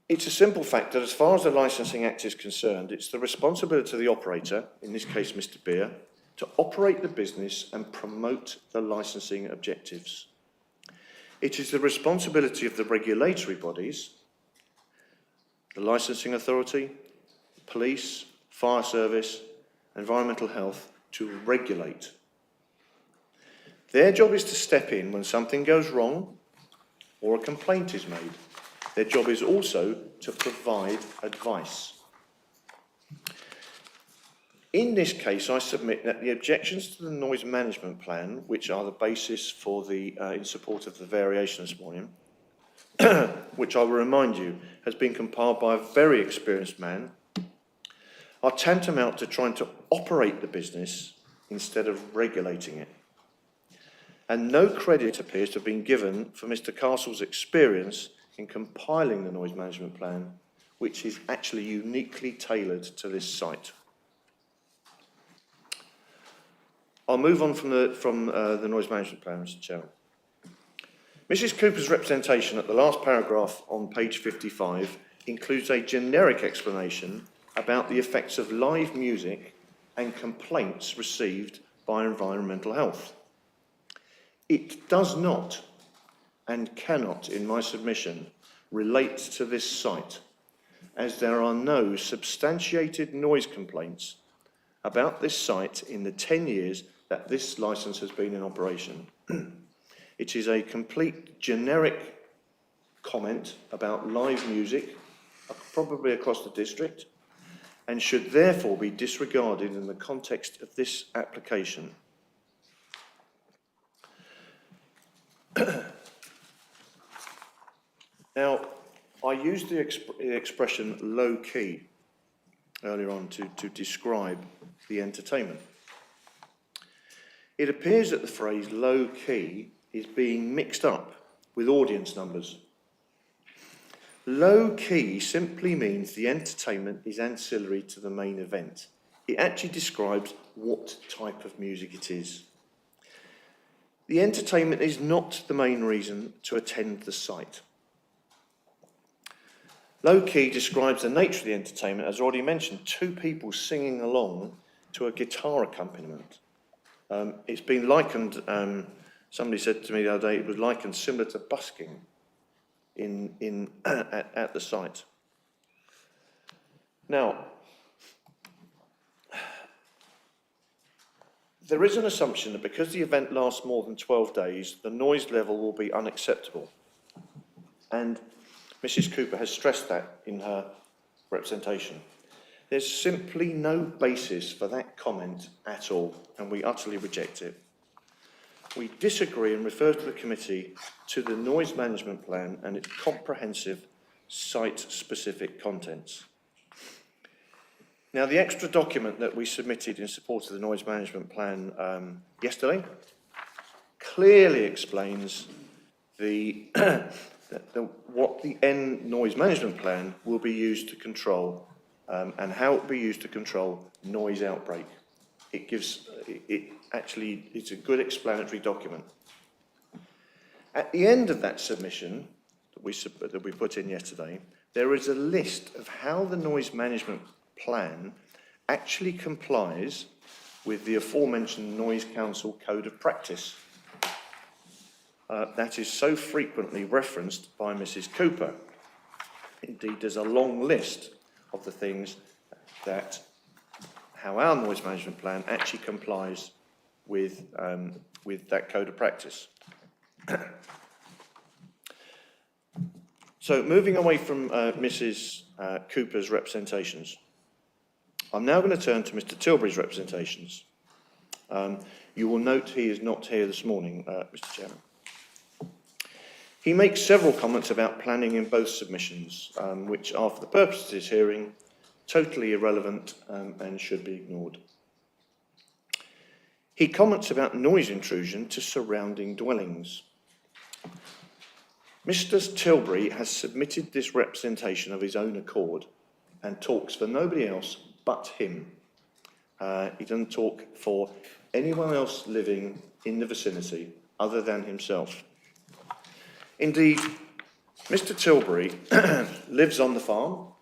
Speaker 2: It's a simple fact that as far as the Licensing Act is concerned, it's the responsibility of the operator, in this case Mr. Beer, to operate the business and promote the licensing objectives. It is the responsibility of the regulatory bodies, the licensing authority, police, fire service, environmental health, to regulate. Their job is to step in when something goes wrong or a complaint is made. Their job is also to provide advice. In this case, I submit that the objections to the noise management plan, which are the basis for in support of the variation this morning, which I will remind you has been compiled by a very experienced man, are tantamount to trying to operate the business instead of regulating it. And no credit appears to have been given for Mr. Castle's experience in compiling the noise management plan, which is actually uniquely tailored to this site. I'll move on from the noise management plan, Mr. Chairman. Mrs. Cooper's representation at the last paragraph on page 55 includes a generic explanation about the effects of live music and complaints received by environmental health. It does not and cannot, in my submission, relate to this site, as there are no substantiated noise complaints about this site in the 10 years that this licence has been in operation. It is a complete generic comment about live music, probably across the district, and should therefore be disregarded in the context of this application. Now, I used the expression low key earlier on to describe the entertainment. It appears that the phrase low key is being mixed up with audience numbers. Low key simply means the entertainment is ancillary to the main event. It actually describes what type of music it is. The entertainment is not the main reason to attend the site. Low key describes the nature of the entertainment, as already mentioned, two people singing along to a guitar accompaniment. It's been likened, somebody said to me the other day, it was likened similar to busking at the site. Now, There is an assumption that because the event lasts more than 12 days, the noise level will be unacceptable. And Mrs. Cooper has stressed that in her representation. There's simply no basis for that comment at all, and we utterly reject it. We disagree and refer to the committee to the noise management plan and its comprehensive site-specific contents. Now, the extra document that we submitted in support of the noise management plan yesterday clearly explains what the noise management plan will be used to control and how it will be used to control noise outbreak. It's a good explanatory document. At the end of that submission that we put in yesterday, there is a list of how the noise management plan actually complies with the aforementioned Noise Council Code of Practice. That is so frequently referenced by Mrs. Cooper. Indeed, there's a long list of the things how our noise management plan actually complies with that code of practice. So, moving away from Mrs. Cooper's representations, I'm now going to turn to Mr. Tilbury's representations. You will note he is not here this morning, Mr. Chairman. He makes several comments about planning in both submissions, which are, for the purpose of this hearing, totally irrelevant and should be ignored. He comments about noise intrusion to surrounding dwellings. Mr. Tilbury has submitted this representation of his own accord and talks for nobody else but him. He doesn't talk for anyone else living in the vicinity other than himself. Indeed, Mr. Tilbury lives on the farm.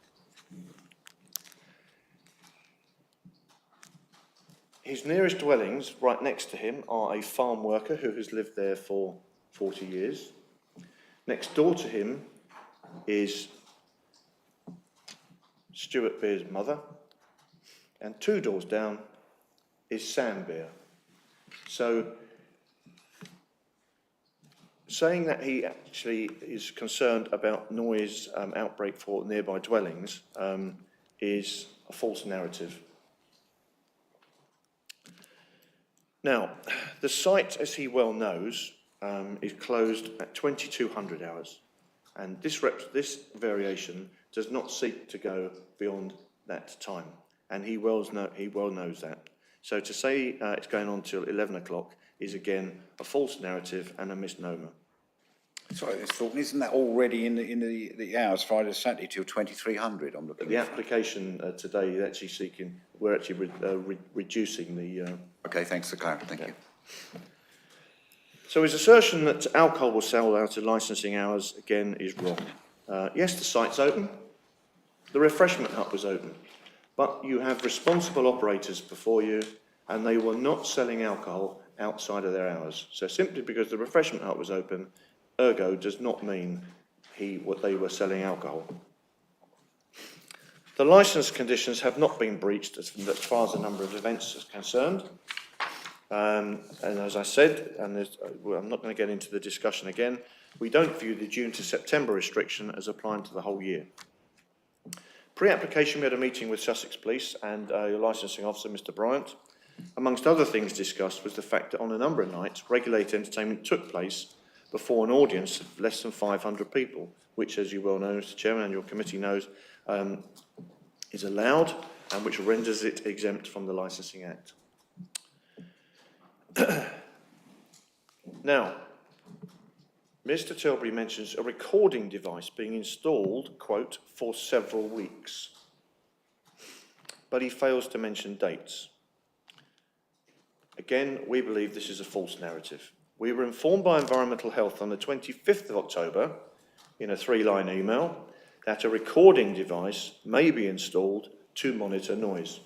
Speaker 2: His nearest dwellings right next to him are a farm worker who has lived there for 40 years. Next door to him is Stuart Beer's mother, and 2 doors down is Sam Beer. So, saying that he actually is concerned about noise outbreak for nearby dwellings is a false narrative. Now, the site, as he well knows, is closed at 2200 hours, and this variation does not seek to go beyond that time, and he well knows that. So to say it's going on till 11 o'clock is again a false narrative and a misnomer.
Speaker 1: Sorry, Mr. Thornton, isn't that already in the hours, Friday to Saturday, till 2300? I'm looking
Speaker 2: The
Speaker 1: at
Speaker 2: application today is actually seeking, we're actually reducing the...
Speaker 1: Okay, thanks for clarity, thank you.
Speaker 2: So his assertion that alcohol will sell out of licensing hours, again, is wrong. Yes, the site's open. The refreshment hut was open. But you have responsible operators before you, and they were not selling alcohol outside of their hours. So simply because the refreshment hut was open, ergo does not mean they were selling alcohol. The licence conditions have not been breached as far as the number of events is concerned. And as I said, and I'm not going to get into the discussion again, we don't view the June to September restriction as applying to the whole year. Pre-application, we had a meeting with Sussex Police and your licensing officer, Mr. Bryant. Amongst other things discussed was the fact that on a number of nights, regulated entertainment took place before an audience of less than 500 people, which, as you well know, Mr. Chairman, and your committee knows, is allowed and which renders it exempt from the Licensing Act. Now, Mr. Tilbury mentions a recording device being installed, quote, for several weeks, but he fails to mention dates. Again, we believe this is a false narrative. We were informed by Environmental Health on the 25th of October, in a 3-line email, that a recording device may be installed to monitor noise.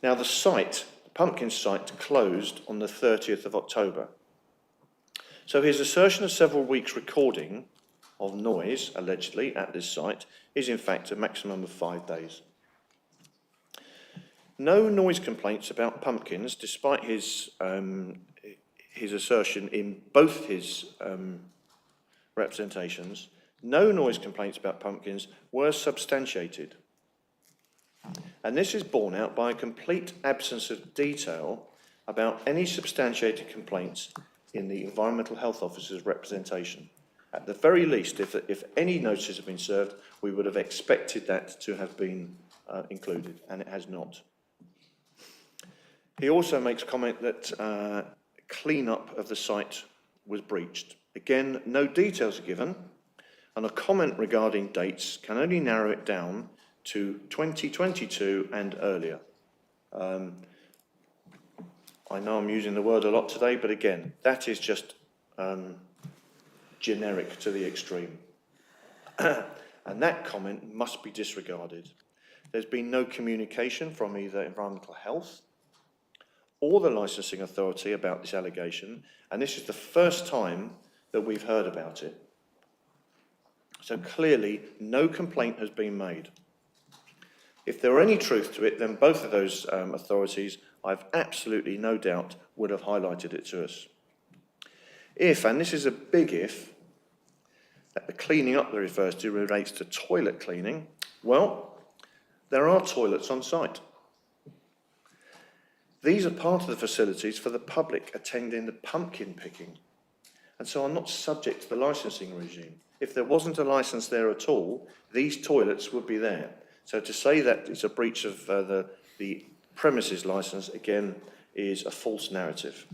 Speaker 2: Now, the site, the Pumpkins site, closed on the 30th of October. So his assertion of several weeks recording of noise, allegedly, at this site, is in fact a maximum of 5 days. no noise complaints about pumpkins, despite his assertion in both his representations. No noise complaints about pumpkins were substantiated. And this is borne out by a complete absence of detail about any substantiated complaints in the Environmental Health Officer's representation. At the very least, if any notices have been served, we would have expected that to have been included, and it has not. He also makes comment that clean-up of the site was breached. Again, no details are given, and a comment regarding dates can only narrow it down to 2022 and earlier. I know I'm using the word a lot today, but again, that is just generic to the extreme. And that comment must be disregarded. There's been no communication from either Environmental Health or the licensing authority about this allegation, and this is the first time that we've heard about it. So clearly, no complaint has been made. If there were any truth to it, then both of those authorities, I've absolutely no doubt, would have highlighted it to us. If, and this is a big if, that the cleaning up that refers to relates to toilet cleaning, well, there are toilets on site. These are part of the facilities for the public attending the pumpkin picking, and so are not subject to the licensing regime. If there wasn't a licence there at all, these toilets would be there. So to say that it's a breach of the premises licence, again, is a false narrative.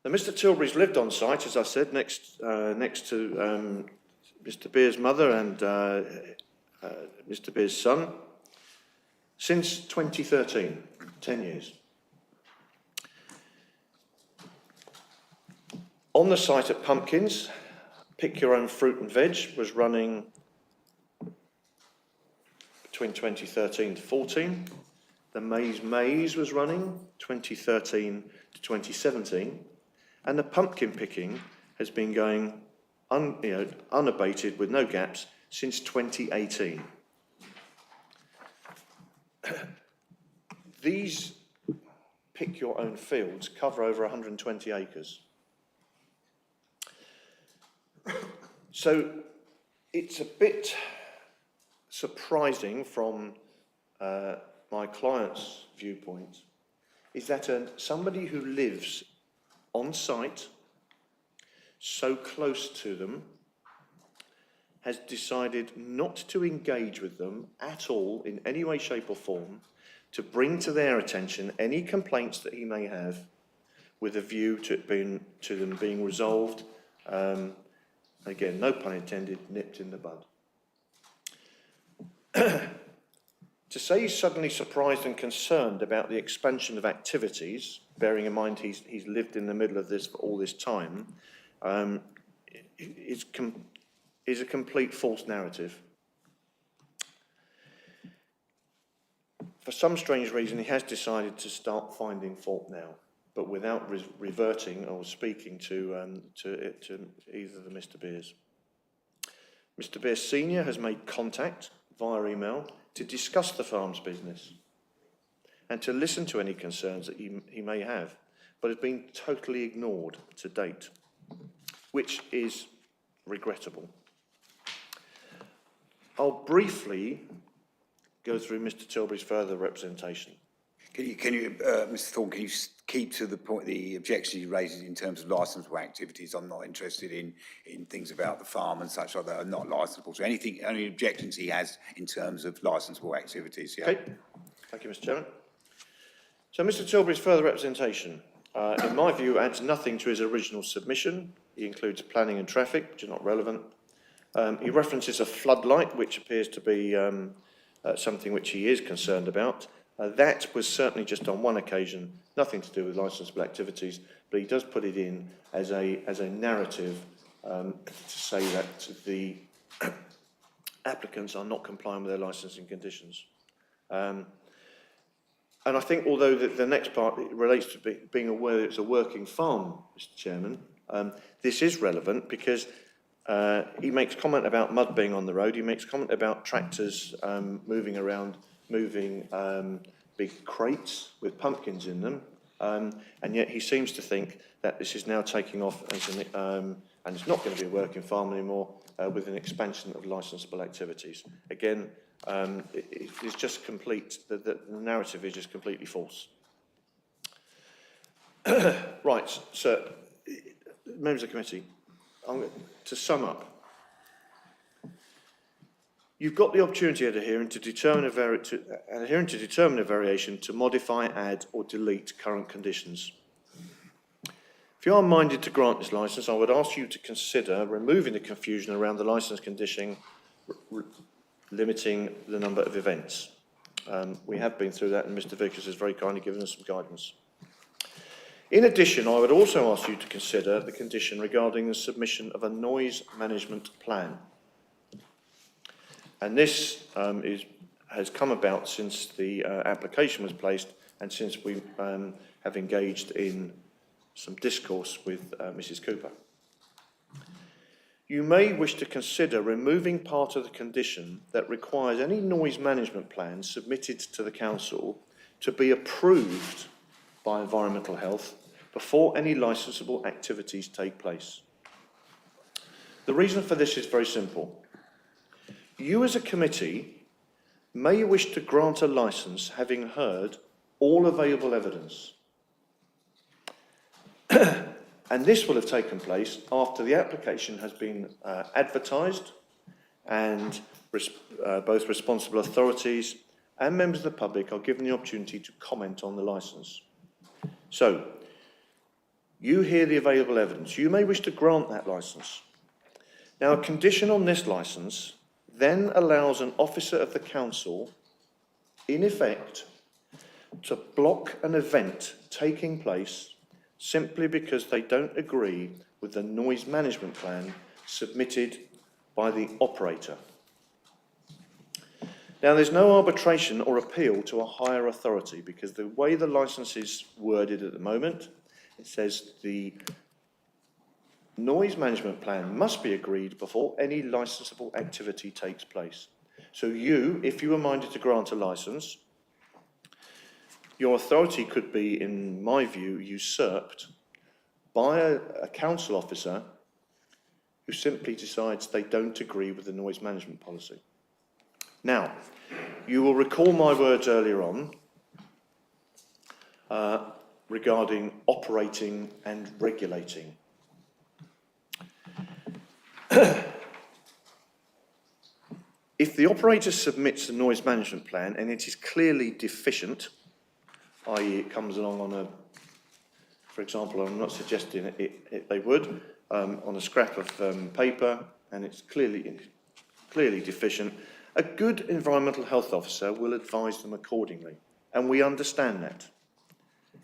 Speaker 2: Now, Mr. Tilbury's lived on site, as I said, next to Mr. Beer's mother and Mr. Beer's son, since 2013, 10 years. On the site at Pumpkins, Pick Your Own Fruit and Veg was running between 2013 to 14. The Maze was running 2013 to 2017. And the pumpkin picking has been going unabated with no gaps since 2018. These Pick Your Own fields cover over 120 acres. So it's a bit surprising from my client's viewpoint, is that somebody who lives on site, so close to them, has decided not to engage with them at all in any way, shape or form, to bring to their attention any complaints that he may have with a view to them being resolved. Again, no pun intended, nipped in the bud. To say he's suddenly surprised and concerned about the expansion of activities, bearing in mind he's lived in the middle of this for all this time, is a complete false narrative. For some strange reason, he has decided to start finding fault now, but without reverting or speaking to either of the Mr. Beers. Mr. Beer Senior has made contact via email to discuss the farm's business and to listen to any concerns that he may have, but has been totally ignored to date, which is regrettable. I'll briefly go through Mr. Tilbury's further representation.
Speaker 1: Can you, Mr. Thorne, can you keep to the point, the objections you raised in terms of licensable activities? I'm not interested in things about the farm and such like that are not licensable. So any objections he has in terms of licensable activities? Yeah.
Speaker 2: Okay, thank you, Mr. Chairman. So Mr. Tilbury's further representation, in my view, adds nothing to his original submission. He includes planning and traffic, which are not relevant. He references a floodlight, which appears to be something which he is concerned about. That was certainly just on one occasion, nothing to do with licensable activities, but he does put it in as a narrative to say that the applicants are not complying with their licensing conditions. And I think although the next part relates to being aware that it's a working farm, Mr. Chairman, this is relevant because He makes comment about mud being on the road. He makes comment about tractors moving around, moving big crates with pumpkins in them. And yet he seems to think that this is now taking off as and it's not going to be a working farm anymore with an expansion of licensable activities. Again, it is just complete, the narrative is just completely false. Right, so, members of the committee, to sum up, you've got the opportunity adhering to determine a variation to modify, add or delete current conditions. If you are minded to grant this licence, I would ask you to consider removing the confusion around the licence condition limiting the number of events. We have been through that and Mr Vickers has very kindly given us some guidance. In addition, I would also ask you to consider the condition regarding the submission of a noise management plan. And this has come about since the application was placed and since we have engaged in some discourse with Mrs Cooper. You may wish to consider removing part of the condition that requires any noise management plan submitted to the council to be approved by Environmental Health before any licensable activities take place. The reason for this is very simple. You as a committee may wish to grant a licence having heard all available evidence. And this will have taken place after the application has been advertised and both responsible authorities and members of the public are given the opportunity to comment on the licence. So, you hear the available evidence. You may wish to grant that licence. Now, a condition on this licence then allows an officer of the council, in effect, to block an event taking place simply because they don't agree with the noise management plan submitted by the operator. Now, there's no arbitration or appeal to a higher authority because the way the licence is worded at the moment, it says the noise management plan must be agreed before any licensable activity takes place. So you, if you were minded to grant a licence, your authority could be, in my view, usurped by a council officer who simply decides they don't agree with the noise management policy. Now, you will recall my words earlier on regarding operating and regulating. If the operator submits a noise management plan and it is clearly deficient, i.e. it comes along on a, for example, I'm not suggesting they would, on a scrap of paper and it's clearly deficient, a good environmental health officer will advise them accordingly, and we understand that.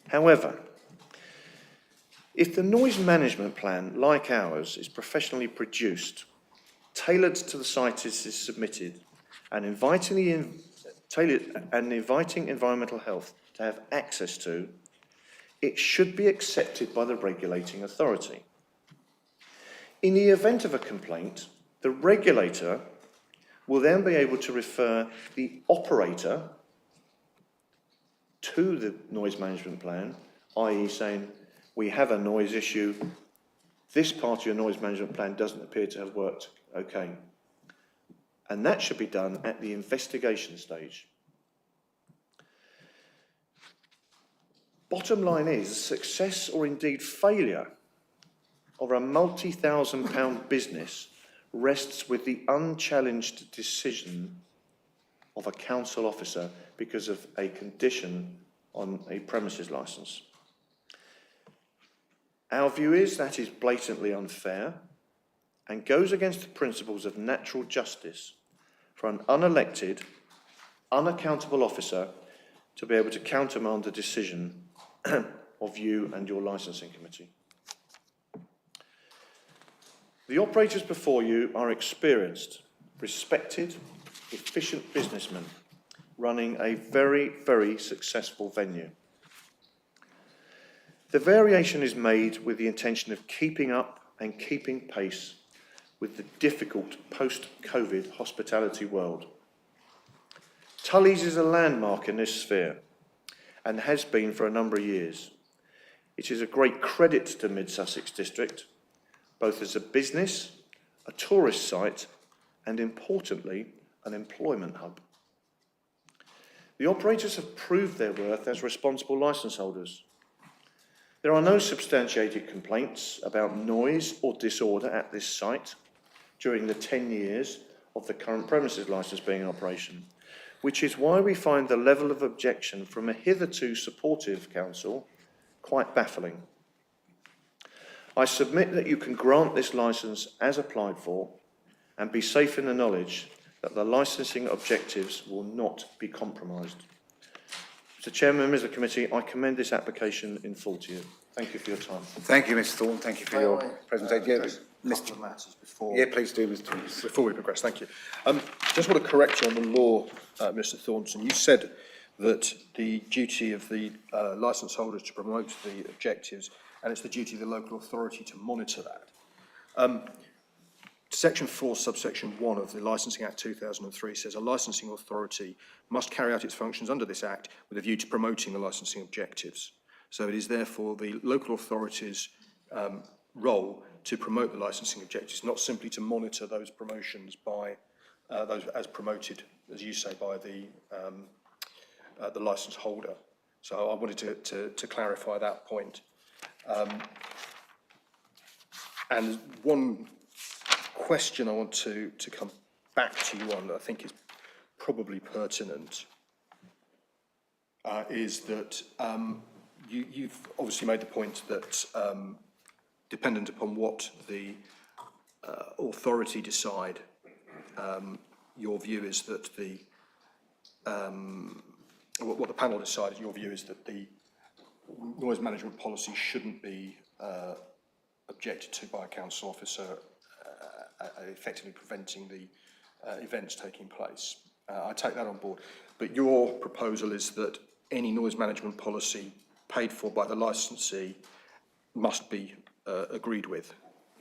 Speaker 2: However, if the noise management plan, like ours, is professionally produced, tailored to the site as is submitted, and inviting environmental health to have access to, it should be accepted by the regulating authority. In the event of a complaint, the regulator will then be able to refer the operator to the noise management plan, i.e. saying, we have a noise issue, this part of your noise management plan doesn't appear to have worked okay. And that should be done at the investigation stage. Bottom line is, success or indeed failure of a multi-thousand-pound business rests with the unchallenged decision of a council officer because of a condition on a premises licence. Our view is that is blatantly unfair and goes against the principles of natural justice for an unelected, unaccountable officer to be able to countermand the decision of you and your licensing committee. The operators before you are experienced, respected, efficient businessmen running a very, very successful venue. The variation is made with the intention of keeping up and keeping pace with the difficult post-COVID hospitality world. Tully's is a landmark in this sphere and has been for a number of years. It is a great credit to Mid Sussex District, both as a business, a tourist site, and importantly, an employment hub. The operators have proved their worth as responsible licence holders. There are no substantiated complaints about noise or disorder at this site during the 10 years of the current premises licence being in operation, which is why we find the level of objection from a hitherto supportive council quite baffling. I submit that you can grant this licence as applied for and be safe in the knowledge that the licensing objectives will not be compromised. Mr Chairman, members of the committee, I commend this application in full to you. Thank you for your time.
Speaker 1: Thank you, Mr Thorne. Thank you for your presentation. Yeah,
Speaker 7: Just a couple of matters before.
Speaker 1: yeah, please do, Mr Thomas.
Speaker 7: Before we progress, thank you. Just want to correct you on the law, Mr Thornton. You said that the duty of the licence holders to promote the objectives, and it's the duty of the local authority to monitor that. Section 4, subsection 1 of the Licensing Act 2003 says a licensing authority must carry out its functions under this Act with a view to promoting the licensing objectives. So it is therefore the local authority's role to promote the licensing objectives, not simply to monitor those promotions by those as promoted, as you say, by the licence holder. So I wanted to clarify that point. And one question I want to come back to you on that I think is probably pertinent is that you've obviously made the point that dependent upon what the authority decide, your view is that the what the panel decided, your view is that the noise management policy shouldn't be objected to by a council officer, effectively preventing the events taking place. I take that on board. But your proposal is that any noise management policy paid for by the licensee must be agreed with,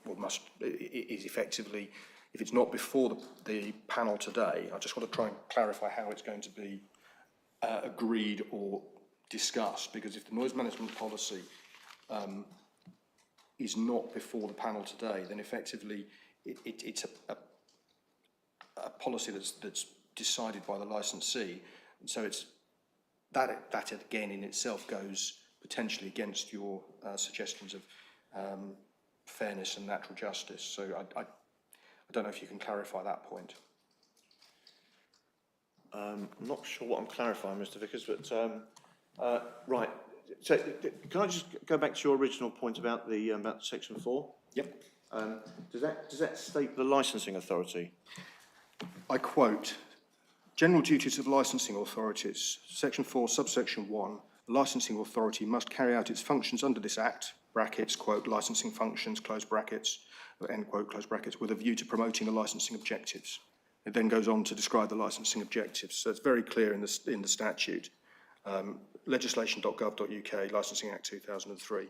Speaker 7: or is effectively, if it's not before the panel today, I just want to try and clarify how it's going to be agreed or discussed, because if the noise management policy is not before the panel today, then effectively it's a policy that's decided by the licensee, and so it's that again in itself goes potentially against your suggestions of fairness and natural justice. So I don't know if you can clarify that point.
Speaker 2: I'm not sure what I'm clarifying, Mr Vickers, but right. So can I just go back to your original point about the about section 4?
Speaker 7: Yep.
Speaker 2: Does that state the licensing authority?
Speaker 7: I quote, general duties of licensing authorities, section 4, subsection 1, the licensing authority must carry out its functions under this Act, brackets, quote, licensing functions, close brackets, end quote, close brackets, with a view to promoting the licensing objectives. It then goes on to describe the licensing objectives. So it's very clear in the statute. Legislation.gov.uk, Licensing Act 2003,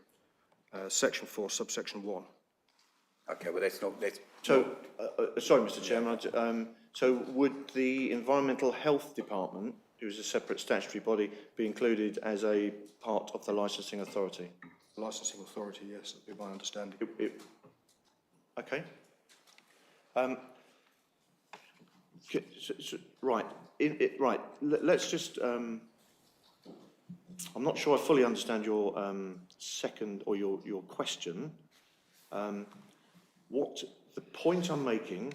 Speaker 7: section 4, subsection 1.
Speaker 1: Okay, well, that's not, that's...
Speaker 2: So, sorry, Mr Chairman, so would the Environmental Health Department, who is a separate statutory body, be included as a part of the licensing authority?
Speaker 7: The licensing authority, yes, that would be my understanding.
Speaker 2: Okay. Right. Right. Let's just. I'm not sure I fully understand your second or your question. What the point I'm making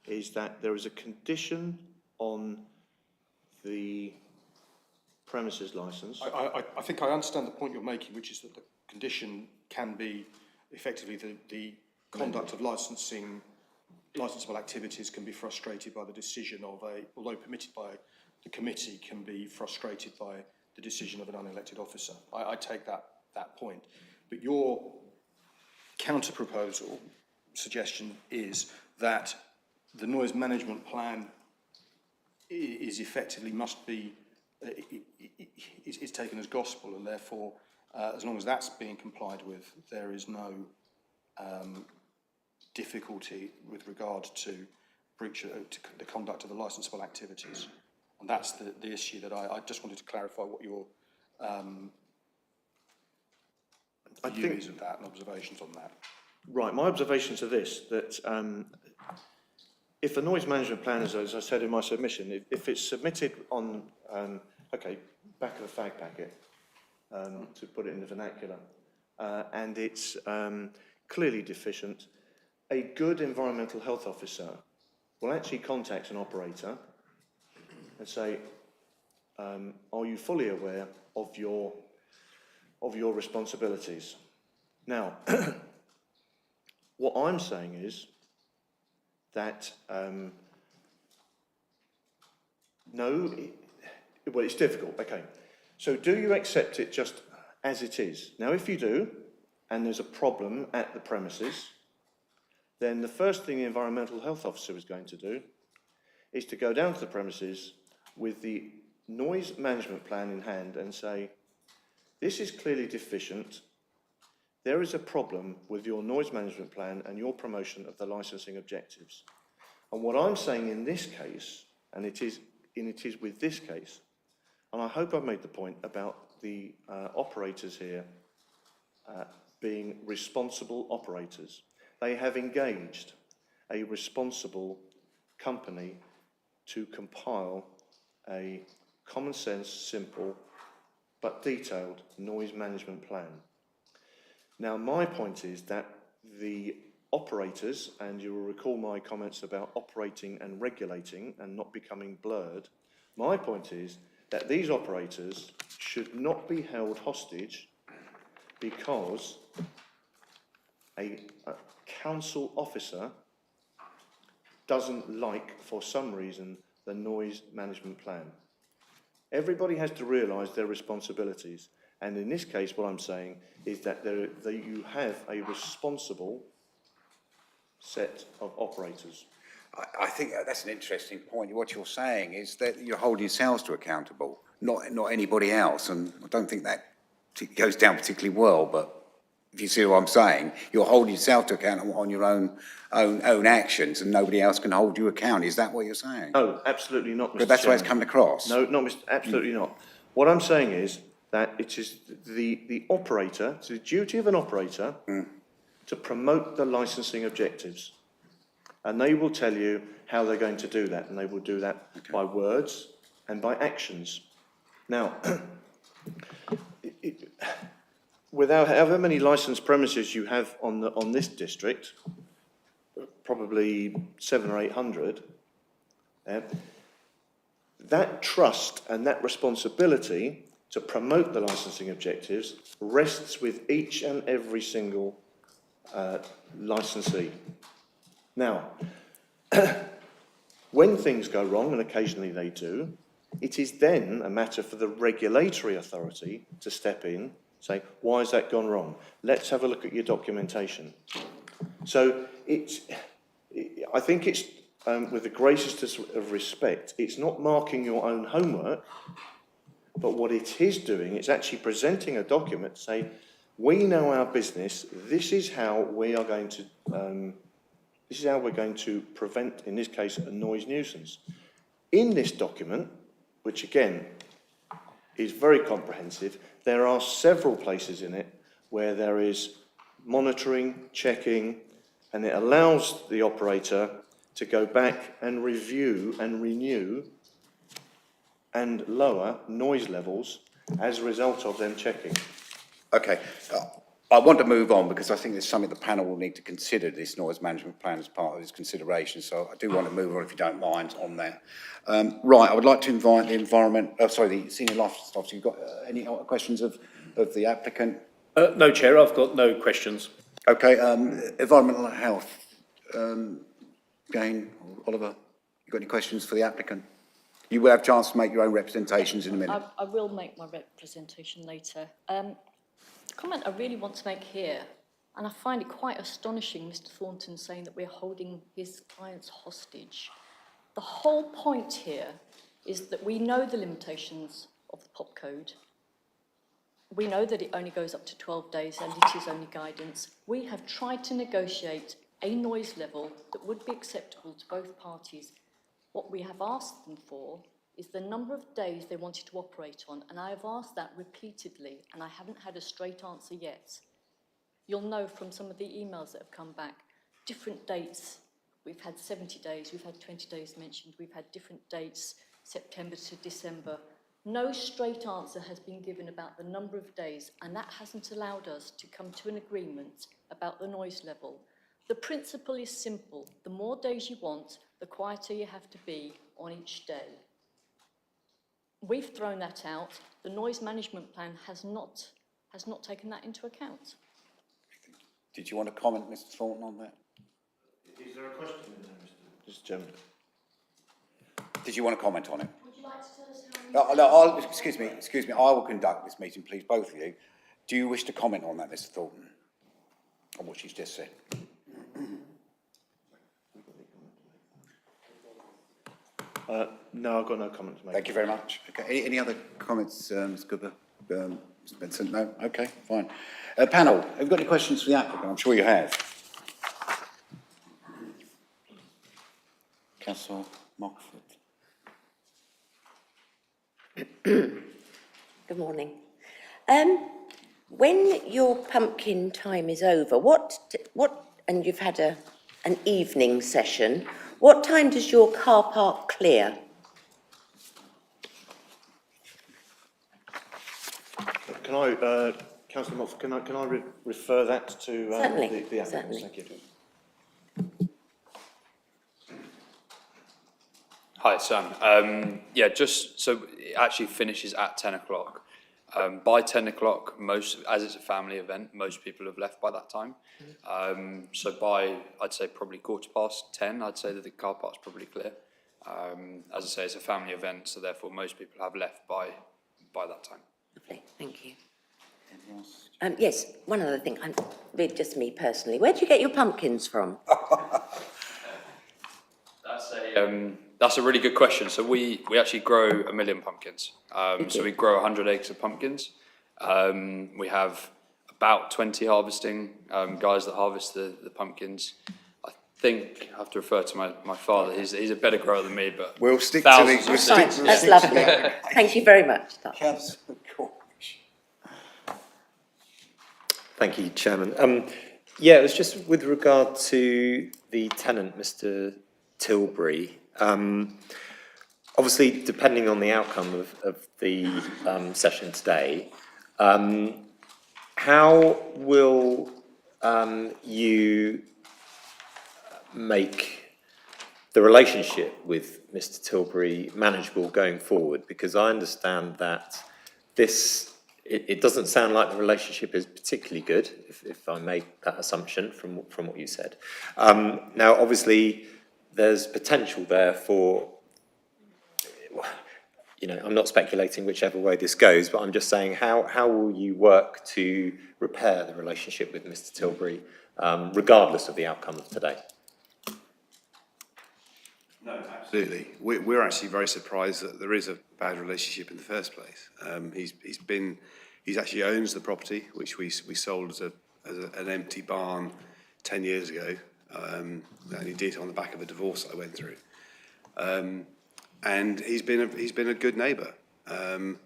Speaker 2: is that there is a condition on the premises licence.
Speaker 7: I think I understand the point you're making, which is that the condition can be effectively the conduct of licensable activities can be frustrated by the decision of although permitted by the committee, can be frustrated by the decision of an unelected officer. I take that point. But your counter-proposal suggestion is that the noise management plan is effectively must be is taken as gospel, and therefore as long as that's being complied with, there is no difficulty with regard to breach of, to the conduct of the licensable activities. And that's the issue that I just wanted to clarify what your view is of that and observations on that.
Speaker 2: Right, my observations are this, that if a noise management plan, as I said in my submission, if it's submitted on, back of a fag packet, to put it in the vernacular, and it's clearly deficient, a good environmental health officer will actually contact an operator and say, are you fully aware of your responsibilities? Now, what I'm saying is that, well, it's difficult, okay. So do you accept it just as it is? Now, if you do, and there's a problem at the premises, then the first thing the environmental health officer is going to do is to go down to the premises with the noise management plan in hand and say, this is clearly deficient. There is a problem with your noise management plan and your promotion of the licensing objectives. And what I'm saying in this case, and it is with this case, and I hope I've made the point about the operators here being responsible operators. They have engaged a responsible company to compile a common sense, simple, but detailed noise management plan. Now, my point is that the operators, and you will recall my comments about operating and regulating and not becoming blurred, my point is that these operators should not be held hostage because a council officer doesn't like, for some reason, the noise management plan. Everybody has to realise their responsibilities. And in this case, what I'm saying is that you have a responsible set of operators.
Speaker 1: I think that's an interesting point. What you're saying is that you're holding yourselves to accountable, not anybody else. And I don't think that goes down particularly well, but if you see what I'm saying, you're holding yourself to account on your own actions and nobody else can hold you account. Is that what you're saying?
Speaker 2: No, absolutely not, Mr.
Speaker 1: But that's the way it's
Speaker 2: Chairman.
Speaker 1: coming across.
Speaker 2: No, absolutely not. What I'm saying is that it is the operator, it's the duty of an operator to promote the licensing objectives. And they will tell you how they're going to do that, and they will do that by words and by actions. Now, without however many licensed premises you have on this district, probably 700 or 800, that trust and that responsibility to promote the licensing objectives rests with each and every single licensee. Now, when things go wrong, and occasionally they do, it is then a matter for the regulatory authority to step in, say, why has that gone wrong? Let's have a look at your documentation. So I think it's, with the greatest of respect, it's not marking your own homework, but what it is doing, it's actually presenting a document to say, we know our business, this is how we are going to, this is how we're going to prevent, in this case, a noise nuisance. In this document, which again is very comprehensive, there are several places in it where there is monitoring, checking, and it allows the operator to go back and review and renew and lower noise levels as a result of them checking.
Speaker 1: Okay, I want to move on because I think there's something the panel will need to consider, this noise management plan, as part of its consideration. So I do want to move on, if you don't mind, on that. Right, I would like to invite the Senior Licensing Officer. You've got any questions of the applicant?
Speaker 6: No, Chair, I've got no questions.
Speaker 1: Okay, environmental health. Again, Oliver, you got any questions for the applicant? You will have a chance to make your own representations in a minute.
Speaker 8: I will make my representation later. The comment I really want to make here, and I find it quite astonishing, Mr. Thornton saying that we're holding his clients hostage. The whole point here is that we know the limitations of the POP code. We know that it only goes up to 12 days and it is only guidance. We have tried to negotiate a noise level that would be acceptable to both parties. What we have asked them for is the number of days they wanted to operate on, and I have asked that repeatedly, and I haven't had a straight answer yet. You'll know from some of the emails that have come back, different dates. We've had 70 days, we've had 20 days mentioned, we've had different dates, September to December. No straight answer has been given about the number of days, and that hasn't allowed us to come to an agreement about the noise level. The principle is simple. The more days you want, the quieter you have to be on each day. We've thrown that out. The noise management plan has not taken that into account.
Speaker 1: Did you want to comment, Mr Thornton, on that?
Speaker 2: Is there a question in there, Mr. Chairman?
Speaker 1: Did you want to comment on it?
Speaker 8: Would you like to tell us how many...
Speaker 1: Excuse me, I will conduct this meeting, please, both of you. Do you wish to comment on that, Mr Thornton? On what she's just said?
Speaker 2: No, I've got no comment to make.
Speaker 1: Thank you very much. Okay, any other comments, Ms Cooper? Mr Benson? No? Okay, fine. Panel, have you got any questions for the applicant? I'm sure you have. Councillor Mockford.
Speaker 9: Good morning. When your pumpkin time is over, and you've had an evening session, what time does your car park clear?
Speaker 2: Can I, Councillor Moffat, can I refer that to
Speaker 9: Certainly,
Speaker 2: the applicant?
Speaker 9: certainly.
Speaker 2: Thank you.
Speaker 4: Hi, Sam. Yeah, just so it actually finishes at 10 o'clock. By 10 o'clock, as it's a family event, most people have left by that time. So by, I'd say probably 10:15, I'd say that the car park's probably clear. As I say, it's a family event, so therefore most people have left by that time.
Speaker 9: Lovely, thank you. Yes, one other thing, just me personally, where do you get your pumpkins from?
Speaker 4: That's a really good question. So we actually grow 1 million pumpkins. So we grow 100 acres of pumpkins. We have about 20 harvesting guys that harvest the pumpkins. I think I have to refer to my father. He's a better grower than me, but
Speaker 1: We'll stick to
Speaker 4: thousands
Speaker 1: the...
Speaker 4: of
Speaker 9: Fine,
Speaker 4: seeds.
Speaker 9: that's lovely. Thank you very much.
Speaker 1: Councillor Cornish.
Speaker 10: Thank you, Chairman. Yeah, it was just with regard to the tenant, Mr Tilbury. Obviously, depending on the outcome of the session today, how will you make the relationship with Mr Tilbury manageable going forward? Because I understand that it doesn't sound like the relationship is particularly good, if I make that assumption from what you said. Now, obviously, there's potential there for, I'm not speculating whichever way this goes, but I'm just saying how will you work to repair the relationship with Mr Tilbury, regardless of the outcome of today?
Speaker 5: No, absolutely. We're actually very surprised that there is a bad relationship in the first place. He actually owns the property, which we sold as an empty barn 10 years ago. And he did it on the back of a divorce I went through. And he's been a good neighbour. And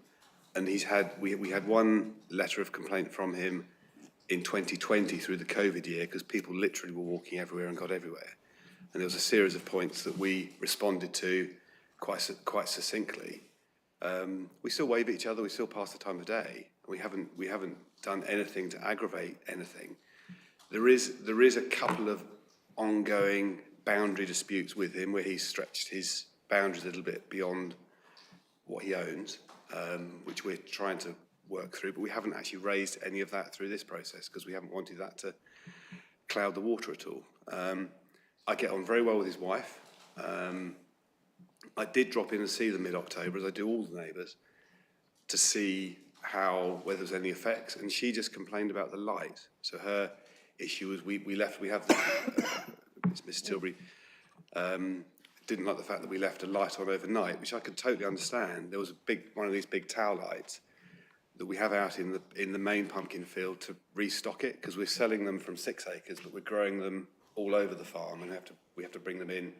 Speaker 5: we had one letter of complaint from him in 2020 through the COVID year, because people literally were walking everywhere and got everywhere. And there was a series of points that we responded to quite succinctly. We still wave at each other, we still pass the time of day. We haven't done anything to aggravate anything. There is a couple of ongoing boundary disputes with him where he's stretched his boundaries a little bit beyond what he owns, which we're trying to work through, but we haven't actually raised any of that through this process because we haven't wanted that to cloud the water at all. I get on very well with his wife. I did drop in and see them mid-October, as I do all the neighbours, to see whether there's any effects, and she just complained about the light. So her issue was we have Mrs Tilbury didn't like the fact that we left a light on overnight, which I could totally understand. There was one of these big tower lights that we have out in the main pumpkin field to restock it, because we're selling them from 6 acres, but we're growing them all over the farm, and we have to bring them in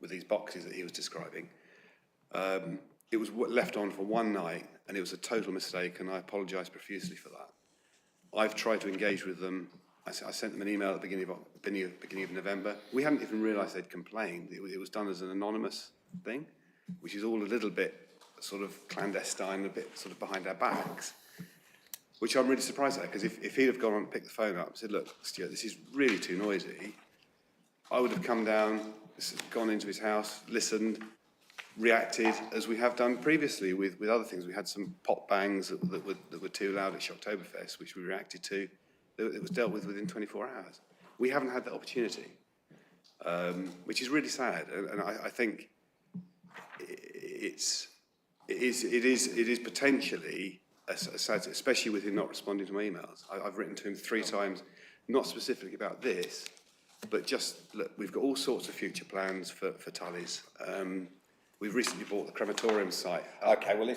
Speaker 5: with these boxes that he was describing. It was left on for one night, and it was a total mistake, and I apologise profusely for that. I've tried to engage with them. I sent them an email at the beginning of November. We hadn't even realised they'd complained. It was done as an anonymous thing, which is all a little bit sort of clandestine, a bit sort of behind our backs, which I'm really surprised at, because if he'd have gone and picked the phone up and said, look, Stuart, this is really too noisy, I would have come down, gone into his house, listened, reacted as we have done previously with other things. We had some pop bangs that were too loud at Shocktoberfest, which we reacted to. It was dealt with within 24 hours. We haven't had that opportunity, which is really sad. And I think it is potentially a sad, especially with him not responding to my emails. I've written to him 3 times, not specifically about this, but just, look, we've got all sorts of future plans for Tully's. We've recently bought the crematorium site.
Speaker 1: Okay, well,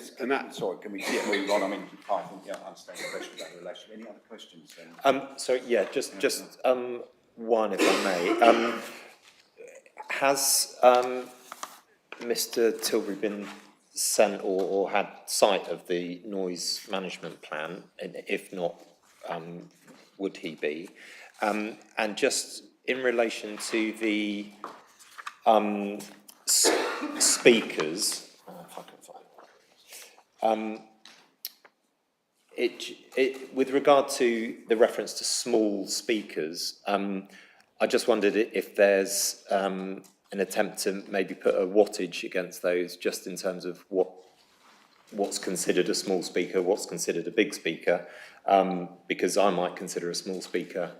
Speaker 1: sorry, can we move on? I mean, I think, yeah, I understand the question about the relationship. Any other questions then?
Speaker 10: So yeah, just one, if I may. Has Mr. Tilbury been sent or had sight of the noise management plan? And if not, would he be? And just in relation to the speakers, if I can find it, with regard to the reference to small speakers, I just wondered if there's an attempt to maybe put a wattage against those, just in terms of what's considered a small speaker, what's considered a big speaker, because I might consider a small speaker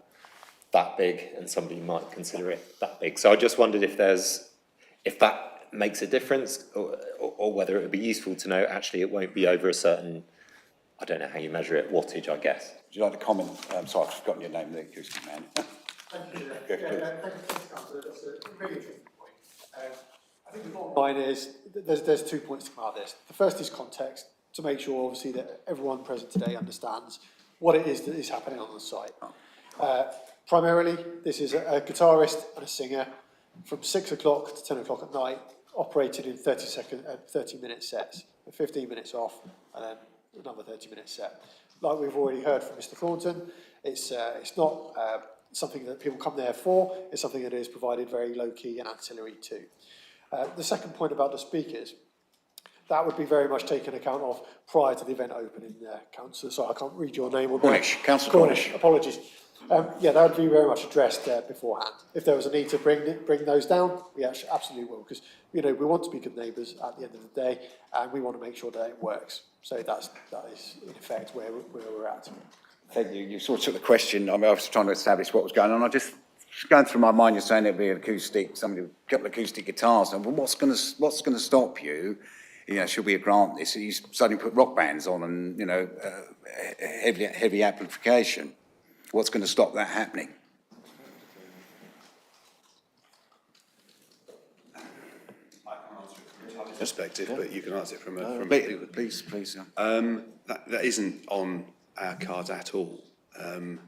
Speaker 10: that big and somebody might consider it that big. So I just wondered if that makes a difference, or whether it would be useful to know actually it won't be over a certain, I don't know how you measure it, wattage, I guess.
Speaker 1: Would you like to comment? Sorry, I've forgotten your name, the acoustic man.
Speaker 3: Thank you.
Speaker 1: Good, good.
Speaker 3: Thank you, Councillor. That's a really interesting point. I think the bottom line is there's 2 points to come out of this. The first is context, to make sure, obviously, that everyone present today understands what it is that is happening on the site. Primarily, this is a guitarist and a singer from 6 o'clock to 10 o'clock at night, operated in 30-minute sets, with 15 minutes off, and then another 30-minute set. Like we've already heard from Mr. Thornton, it's not something that people come there for, it's something that is provided very low-key and ancillary to. The second point about the speakers, that would be very much taken account of prior to the event opening. Councillor, sorry, I can't read your name.
Speaker 1: Cornish, Councillor Cornish.
Speaker 3: Apologies. Yeah, that would be very much addressed beforehand. If there was a need to bring those down, we actually absolutely will, because we want to be good neighbours at the end of the day, and we want to make sure that it works. So that is in effect where we're at.
Speaker 1: Thank you. You sort of took the question. I mean, I was trying to establish what was going on. I just going through my mind. You're saying there'd be an acoustic, somebody with a couple of acoustic guitars. And well, what's going to stop you? Should we grant this? You suddenly put rock bands on, and heavy amplification. What's going to stop that happening?
Speaker 5: I can't answer it from a perspective, but you can answer it from a
Speaker 1: Please.
Speaker 5: that isn't on our cards at all. I don't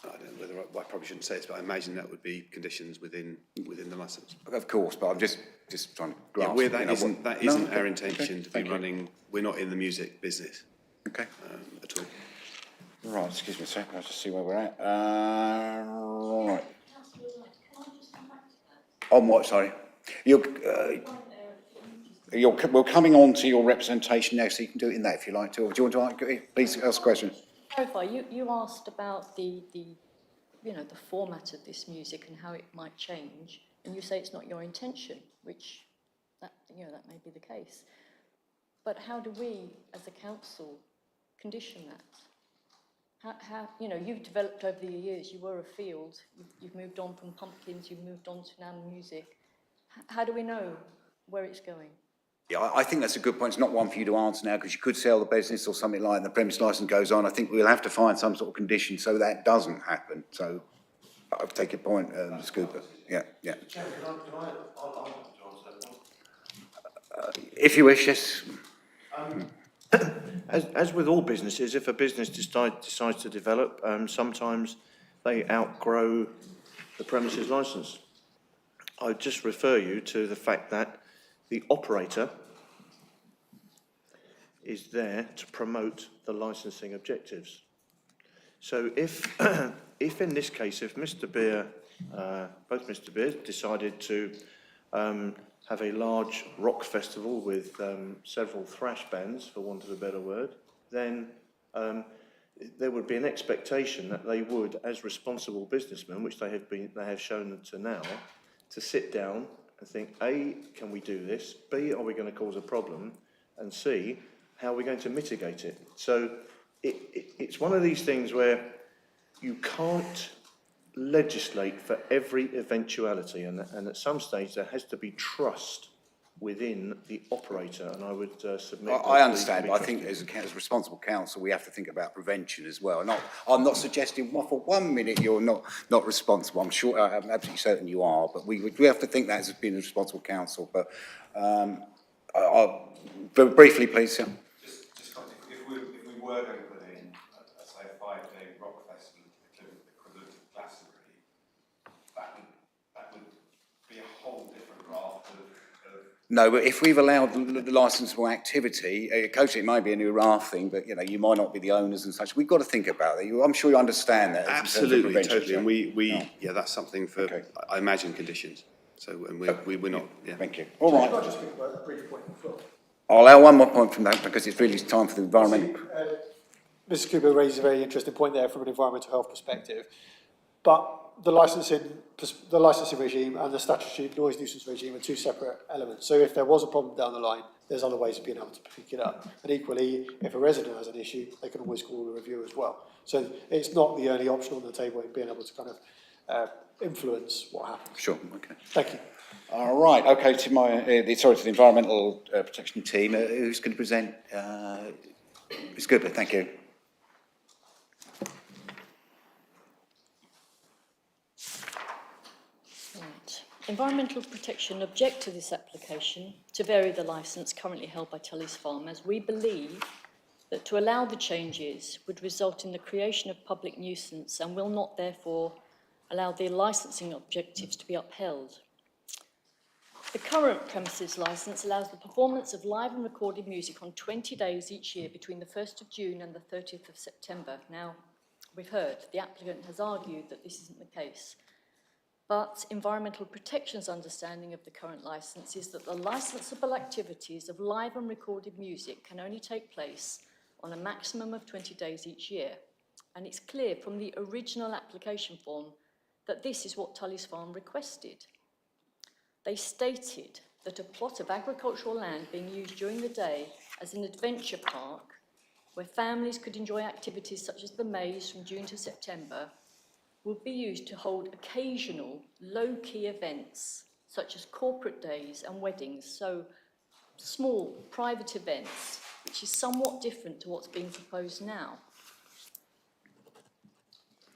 Speaker 5: know whether I probably shouldn't say this, but I imagine that would be conditions within the licence.
Speaker 1: Of course, but I'm just trying to grasp.
Speaker 5: That isn't our intention to be running. We're not in the music business.
Speaker 1: Okay.
Speaker 5: At all.
Speaker 1: Right, excuse me a second, I'll just see where we're at. Right. On what, sorry? We're coming on to your representation now, so you can do it in that if you like to. Or do you want to please ask a question?
Speaker 8: Clarify, you asked about the format of this music and how it might change, and you say it's not your intention, which that may be the case. But how do we, as a council, condition that? How you've developed over the years. You were a field. You've moved on from pumpkins. You've moved on to now music. How do we know where it's going?
Speaker 1: Yeah, I think that's a good point. It's not one for you to answer now, because you could sell the business or something like that, and the premise licence goes on. I think we'll have to find some sort of condition so that doesn't happen. So I'll take your point, Mr. Cooper. Yeah.
Speaker 2: Chairman, can I answer that one?
Speaker 1: If you wish, yes.
Speaker 2: As with all businesses, if a business decides to develop, sometimes they outgrow the premises licence. I just refer you to the fact that the operator is there to promote the licensing objectives. So if, if in this case, if Mr. Beer, both Mr. Beers decided to have a large rock festival with several thrash bands, for want of a better word, then there would be an expectation that they would, as responsible businessmen, which they have shown to now, to sit down and think, A, can we do this? B, are we going to cause a problem? And C, how are we going to mitigate it? So it's one of these things where you can't legislate for every eventuality, and at some stage there has to be trust within the operator, and I would submit.
Speaker 1: I understand, but I think as a responsible council, we have to think about prevention as well. I'm not suggesting for 1 minute you're not responsible. I'm sure, I'm absolutely certain you are, but we have to think that as being a responsible council. But very briefly, please, sir.
Speaker 5: Just if we were going to put in, say, a 5-day rock festival equivalent to Glastonbury, that would be a whole different raft of.
Speaker 1: No, but if we've allowed the licensable activity, coaching, it might be a new raft thing, but you might not be the owners and such. We've got to think about that. I'm sure you understand that.
Speaker 5: Absolutely, totally, and yeah, that's something for, okay. I imagine, conditions. So, and we're not, yeah.
Speaker 1: Thank you. All right.
Speaker 3: Can I just make a brief point on the floor?
Speaker 1: I'll allow one more point from that because it's really time for the environment.
Speaker 3: Mr. Cooper raises a very interesting point there from an environmental health perspective, but the licensing regime and the statutory noise nuisance regime are two separate elements. So if there was a problem down the line, there's other ways of being able to pick it up. And equally, if a resident has an issue, they can always call the review as well. So it's not the only option on the table in being able to kind of influence what happens.
Speaker 1: Sure. Okay.
Speaker 3: Thank you.
Speaker 1: All right. Okay. To the environmental protection team, who's going to present? Ms. Cooper. Thank you.
Speaker 8: Environmental Protection object to this application to vary the licence currently held by Tully's Farm, as we believe that to allow the changes would result in the creation of public nuisance and will not therefore allow the licensing objectives to be upheld. The current premises licence allows the performance of live and recorded music on 20 days each year between the 1st of June and the 30th of September. Now, we've heard the applicant has argued that this isn't the case. But Environmental Protection's understanding of the current licence is that the licensable activities of live and recorded music can only take place on a maximum of 20 days each year. And it's clear from the original application form that this is what Tully's Farm requested. They stated that a plot of agricultural land being used during the day as an adventure park where families could enjoy activities such as the maze from June to September would be used to hold occasional low-key events such as corporate days and weddings, so small private events, which is somewhat different to what's being proposed now.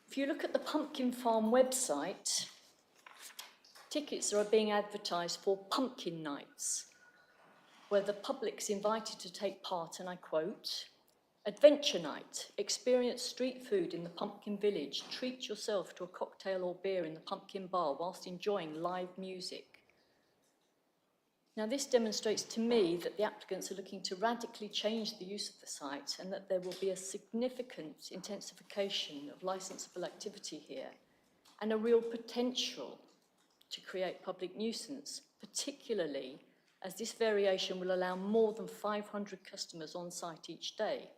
Speaker 8: If you look at the Pumpkin Farm website, tickets are being advertised for pumpkin nights, where the public's invited to take part, and I quote, "Adventure night, experience street food in the Pumpkin Village, treat yourself to a cocktail or beer in the Pumpkin Bar whilst enjoying live music." Now, this demonstrates to me that the applicants are looking to radically change the use of the site and that there will be a significant intensification of licensable activity here and a real potential to create public nuisance, particularly as this variation will allow more than 500 customers on site each day.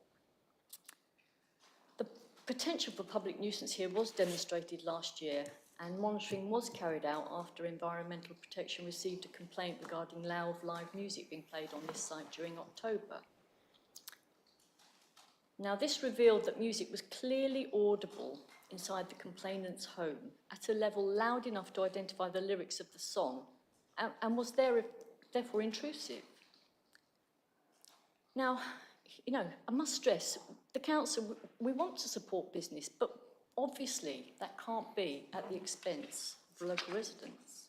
Speaker 8: The potential for public nuisance here was demonstrated last year, and monitoring was carried out after Environmental Protection received a complaint regarding loud live music being played on this site during October. Now, this revealed that music was clearly audible inside the complainant's home at a level loud enough to identify the lyrics of the song and was therefore intrusive. Now, I must stress, the council, we want to support business, but obviously that can't be at the expense of the local residents.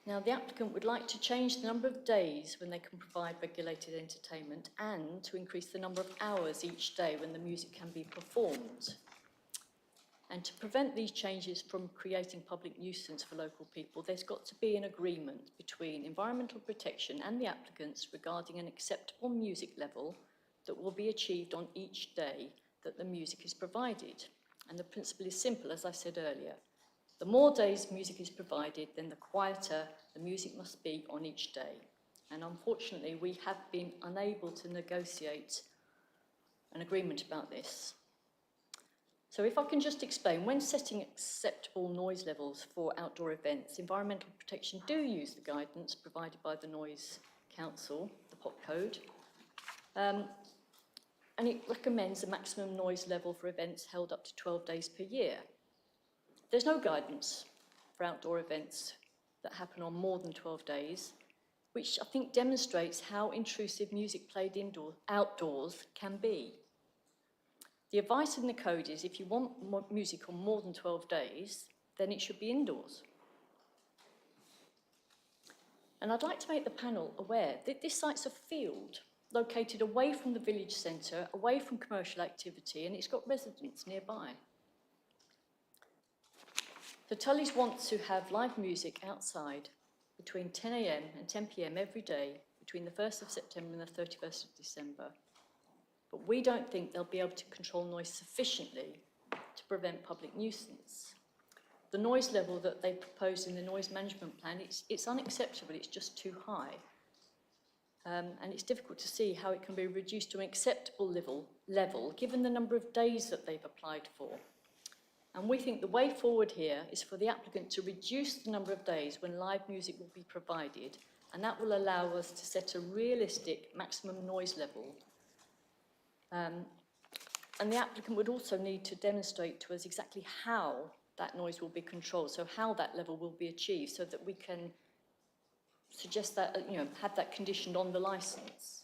Speaker 8: Now, the applicant would like to change the number of days when they can provide regulated entertainment and to increase the number of hours each day when the music can be performed. And to prevent these changes from creating public nuisance for local people, there's got to be an agreement between environmental protection and the applicants regarding an acceptable music level that will be achieved on each day that the music is provided. And the principle is simple, as I said earlier. The more days music is provided, then the quieter the music must be on each day. And unfortunately, we have been unable to negotiate an agreement about this. So if I can just explain, when setting acceptable noise levels for outdoor events, Environmental Protection do use the guidance provided by the Noise Council, the POC code, and it recommends a maximum noise level for events held up to 12 days per year. There's no guidance for outdoor events that happen on more than 12 days, which I think demonstrates how intrusive music played outdoors can be. The advice in the code is if you want music on more than 12 days, then it should be indoors. And I'd like to make the panel aware that this site's a field located away from the village centre, away from commercial activity, and it's got residents nearby. The Tullys want to have live music outside between 10 a.m. and 10 p.m. every day between the 1st of September and the 31st of December. But we don't think they'll be able to control noise sufficiently to prevent public nuisance. The noise level that they propose in the noise management plan, it's unacceptable, it's just too high. And it's difficult to see how it can be reduced to an acceptable level given the number of days that they've applied for. And we think the way forward here is for the applicant to reduce the number of days when live music will be provided, and that will allow us to set a realistic maximum noise level. And the applicant would also need to demonstrate to us exactly how that noise will be controlled, so how that level will be achieved, so that we can suggest that, have that conditioned on the licence.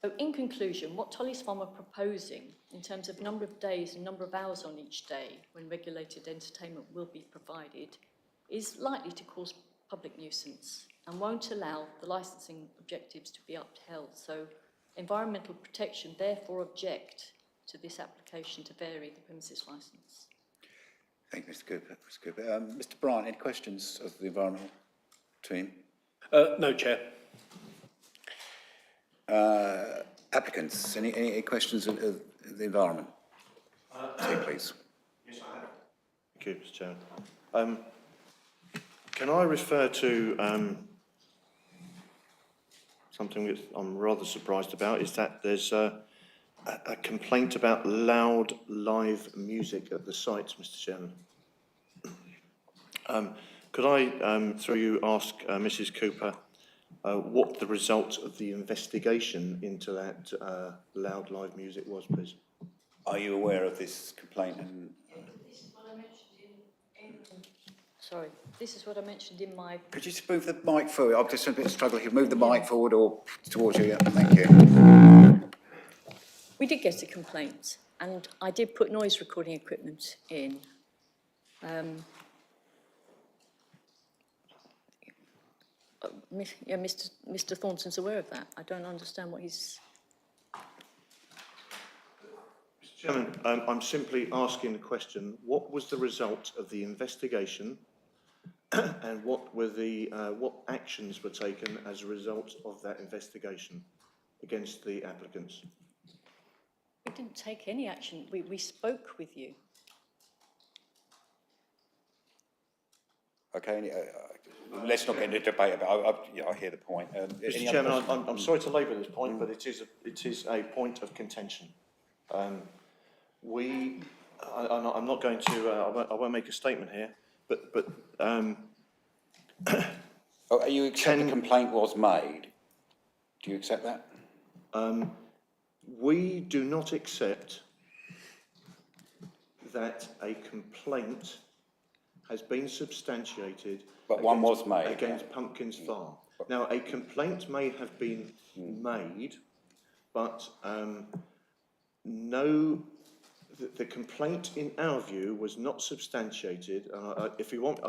Speaker 8: So in conclusion, what Tullys Farm are proposing in terms of number of days and number of hours on each day when regulated entertainment will be provided is likely to cause public nuisance and won't allow the licensing objectives to be upheld. So Environmental Protection therefore object to this application to vary the premises licence.
Speaker 1: Thank you, Mr Cooper. Mr Bryant, any questions of the environmental team?
Speaker 6: No, Chair.
Speaker 1: Applicants, any questions of the environment team, please?
Speaker 2: Yes, I have. Thank you, Mr Chairman. Can I refer to something that I'm rather surprised about, is that there's a complaint about loud live music at the sites, Mr Chairman. Could I, through you, ask Mrs Cooper what the result of the investigation into that loud live music was, please?
Speaker 1: Are you aware of this complaint?
Speaker 8: This is what I mentioned sorry, this is what I mentioned in my...
Speaker 1: Could you just move the mic forward? I'm just a bit struggling. If you move the mic forward or towards you, yeah, thank you.
Speaker 8: We did get a complaint, and I did put noise recording equipment in. Yeah, Mr Thornton's aware of that. I don't understand what he's...
Speaker 2: Mr Chairman, I'm simply asking the question, what was the result of the investigation and what were the what actions were taken as a result of that investigation against the applicants?
Speaker 8: We didn't take any action. We spoke with you.
Speaker 1: Okay, let's not get into debate about it. I hear the point.
Speaker 2: Mr Chairman, I'm sorry to labour this point, but it is a point of contention. I'm not going to, I won't make a statement here, but
Speaker 1: are you accept the complaint was made? Do you accept that?
Speaker 2: We do not accept that a complaint has been substantiated.
Speaker 1: But one was made
Speaker 2: against Pumpkins Farm. Now, a complaint may have been made, but no the complaint, in our view, was not substantiated. If you want,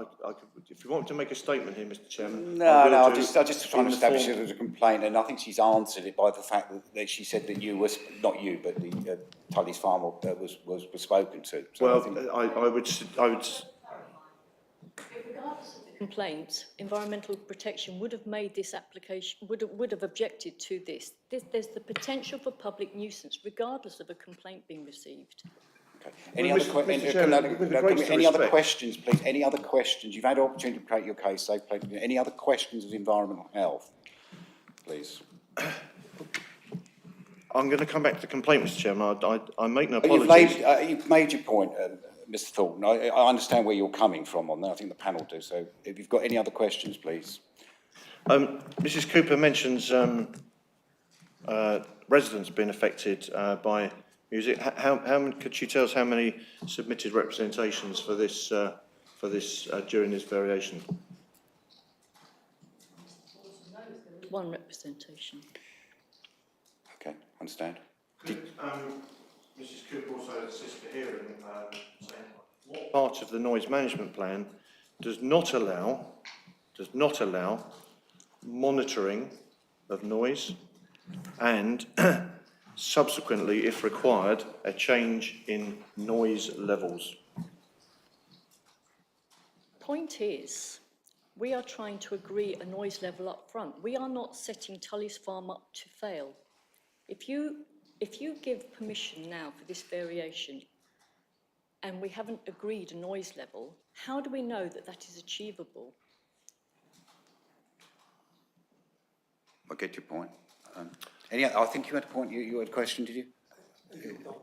Speaker 2: if you want to make a statement here, Mr. Chairman.
Speaker 1: No, no,
Speaker 2: I
Speaker 1: I just trying to
Speaker 2: in the
Speaker 1: establish
Speaker 2: form-
Speaker 1: it as a complaint, and I think she's answered it by the fact that she said that you was, not you, but the Tully's Farm was spoken to. So I
Speaker 2: Well,
Speaker 1: think-
Speaker 2: I would,
Speaker 8: Regardless of the complaint, Environmental Protection would have made this application, would have objected to this. There's the potential for public nuisance regardless of a complaint being received.
Speaker 1: Okay. Any other
Speaker 2: Mr. Chairman, with the greatest
Speaker 1: any other
Speaker 2: respect-
Speaker 1: questions, please? Any other questions? You've had an opportunity to create your case. So, any other questions of environmental health, please?
Speaker 2: I'm going to come back to the complaint, Mr. Chairman. I make no
Speaker 1: You've
Speaker 2: apologies.
Speaker 1: made your point, Mr. Thornton. I understand where you're coming from on that. I think the panel do. So, if you've got any other questions, please.
Speaker 2: Mrs. Cooper mentions residents being affected by music. Could she tell us how many submitted representations for this during this variation?
Speaker 8: One representation.
Speaker 1: Okay, understand.
Speaker 2: Could Mrs. Cooper also assist the hearing, saying what part of the noise management plan does not allow monitoring of noise and subsequently, if required, a change in noise levels?
Speaker 8: Point is, we are trying to agree a noise level up front. We are not setting Tully's Farm up to fail. If you give permission now for this variation and we haven't agreed a noise level, how do we know that that is achievable?
Speaker 1: I get your point. I think you had a point. You had a question, did you?
Speaker 3: Thank you very much.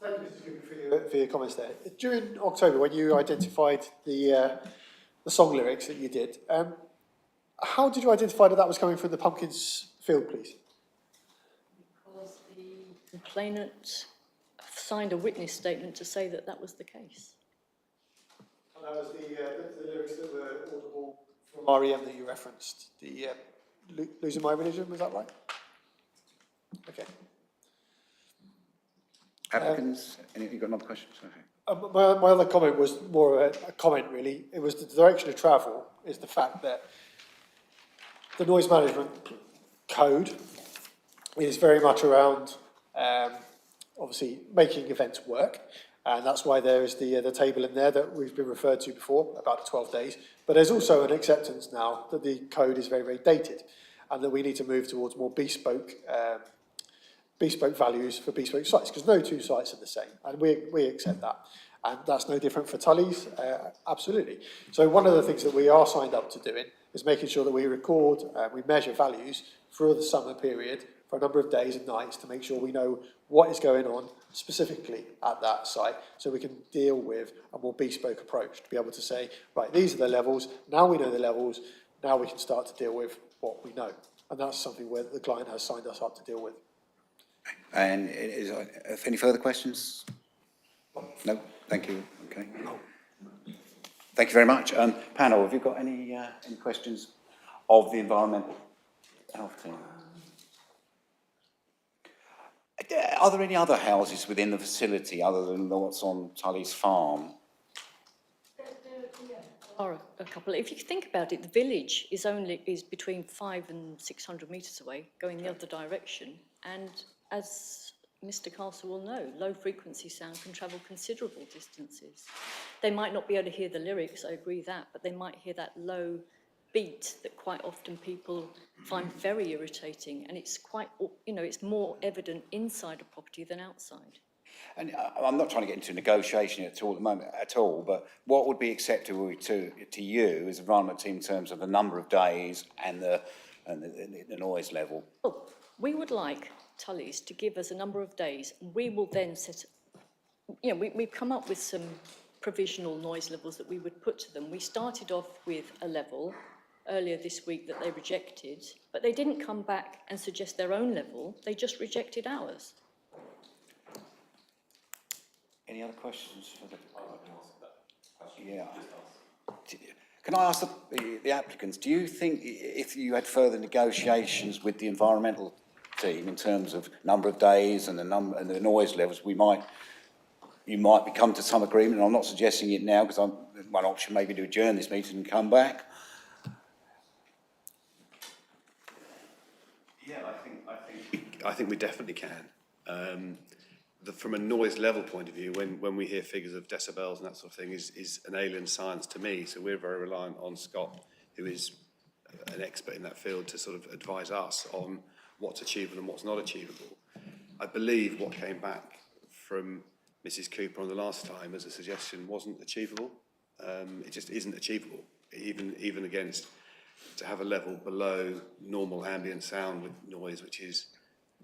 Speaker 3: Thank you, Mr. Cooper, for your comments there. During October, when you identified the song lyrics that you did, how did you identify that was coming from the Pumpkins field, please?
Speaker 8: Because the complainant signed a witness statement to say that that was the case.
Speaker 3: And that was the lyrics that were audible from REM that you referenced, the Losing My Religion, was that right? Okay.
Speaker 1: Applicants? You got another question? Okay.
Speaker 3: My other comment was more of a comment, really. It was the direction of travel is the fact that the noise management code is very much around, obviously, making events work. And that's why there is the table in there that we've been referred to before, about the 12 days. But there's also an acceptance now that the code is very, very dated and that we need to move towards more bespoke values for bespoke sites, because no two sites are the same, and we accept that. And that's no different for Tully's, absolutely. So one of the things that we are signed up to doing is making sure that we record, we measure values through the summer period for a number of days and nights to make sure we know what is going on specifically at that site, so we can deal with a more bespoke approach to be able to say, right, these are the levels, now we know the levels, now we can start to deal with what we know. And that's something where the client has signed us up to deal with.
Speaker 1: And any further questions? No? Thank you. Okay. Thank you very much. Panel, have you got any questions of the environmental health team? Are there any other houses within the facility other than what's on Tully's Farm?
Speaker 8: Are a couple. If you think about it, the village is between 500 and 600 metres away, going the other direction. And as Mr. Castle will know, low frequency sound can travel considerable distances. They might not be able to hear the lyrics, I agree that, but they might hear that low beat that quite often people find very irritating. And it's quite, it's more evident inside a property than outside.
Speaker 1: And I'm not trying to get into negotiation at all at the moment at all, but what would be acceptable to you as environment team in terms of the number of days and the noise level?
Speaker 8: Well, we would like Tully's to give us a number of days, and we will then set, we've come up with some provisional noise levels that we would put to them. We started off with a level earlier this week that they rejected, but they didn't come back and suggest their own level, they just rejected ours. Any
Speaker 1: other questions for the? Yeah. Can I ask the applicants, do you think if you had further negotiations with the environmental team in terms of number of days and the noise levels, you might come to some agreement? And I'm not suggesting it now, because one option may be to adjourn this meeting and come back.
Speaker 5: Yeah, I think we definitely can. From a noise level point of view, when we hear figures of decibels and that sort of thing, is an alien science to me. So we're very reliant on Scott, who is an expert in that field, to sort of advise us on what's achievable and what's not achievable. I believe what came back from Mrs. Cooper on the last time as a suggestion wasn't achievable. It just isn't achievable, even against to have a level below normal ambient sound with noise, which is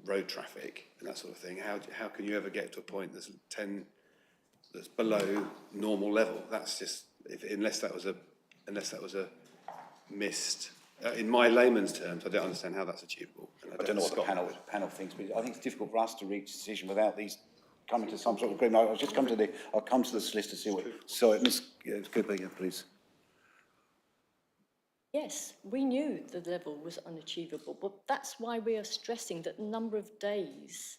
Speaker 5: road traffic and that sort of thing. How can you ever get to a point that's below normal level? That's just unless that was a missed. In my layman's terms, I don't understand how that's achievable. And
Speaker 1: I don't know what the panel thinks, but I think it's difficult for us to reach a decision without these coming to some sort of agreement. I'll come to the solicitor to see what. So, Ms. Cooper, yeah, please.
Speaker 8: Yes, we knew the level was unachievable, but that's why we are stressing that the number of days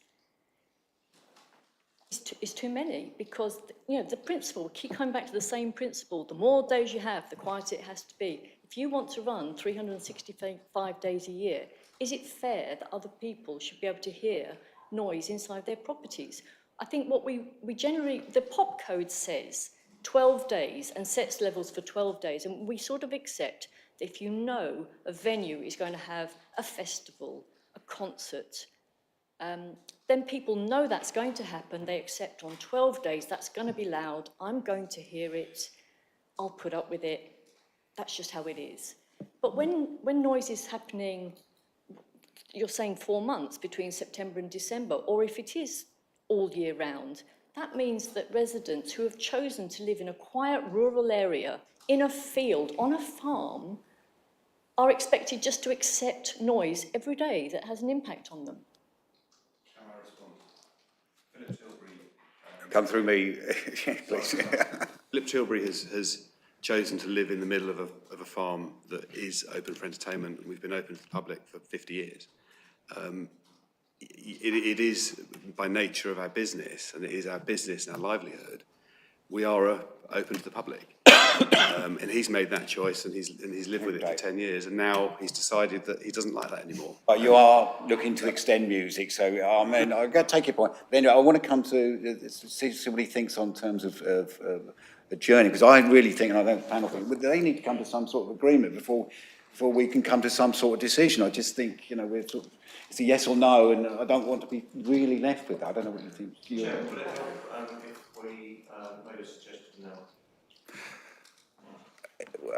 Speaker 8: is too many, because, you know, the principle, keep coming back to the same principle, the more days you have, the quieter it has to be. If you want to run 365 days a year, is it fair that other people should be able to hear noise inside their properties? I think what we generally, the POP code says 12 days and sets levels for 12 days, and we sort of accept that if you know a venue is going to have a festival, a concert, then people know that's going to happen. They accept on 12 days, that's going to be loud, I'm going to hear it, I'll put up with it. That's just how it is. But when noise is happening, you're saying 4 months between September and December, or if it is all year round, that means that residents who have chosen to live in a quiet rural area, in a field, on a farm, are expected just to accept noise every day that has an impact on them.
Speaker 5: Can I respond? Philip Tilbury.
Speaker 1: Come through me, please.
Speaker 5: Philip Tilbury has chosen to live in the middle of a farm that is open for entertainment, and we've been open to the public for 50 years. It is by nature of our business, and it is our business and our livelihood. We are open to the public, and he's made that choice, and he's lived with it for 10 years, and now he's decided that he doesn't like that anymore.
Speaker 1: But you are looking to extend music, so I mean, I've got to take your point. But anyway, I want to come to see what he thinks on terms of the journey, because I really think, and I don't panel think, but they need to come to some sort of agreement before we can come to some sort of decision. I just think, you know, we're sort of, it's a yes or no, and I don't want to be really left with that. I don't know what you think.
Speaker 2: Yeah, would it help if we made a suggestion now?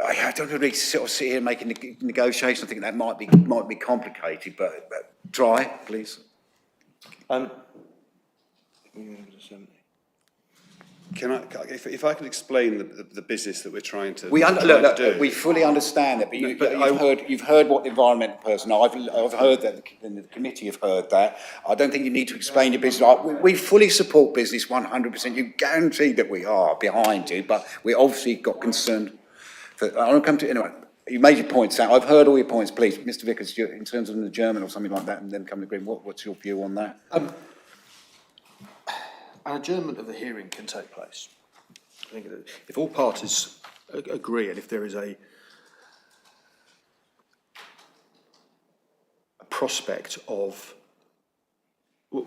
Speaker 1: I don't really sort of sit here making negotiations. I think that might be complicated, but try, please.
Speaker 5: Can I, if I can explain the business that we're trying to
Speaker 1: Look, we fully understand that, but you've heard what the environmental person. I've heard that, and the committee have heard that. I don't think you need to explain your business. We fully support business 100%. You guarantee that we are behind you, but we obviously got concerned. I want to come to anyway. You made your points, Sam. I've heard all your points. Please, Mr. Vickers, in terms of an adjournment or something like that, and then come to agreement. What's your view on that?
Speaker 7: An adjournment of the hearing can take place. I think if all parties agree, and if there is a prospect of, well,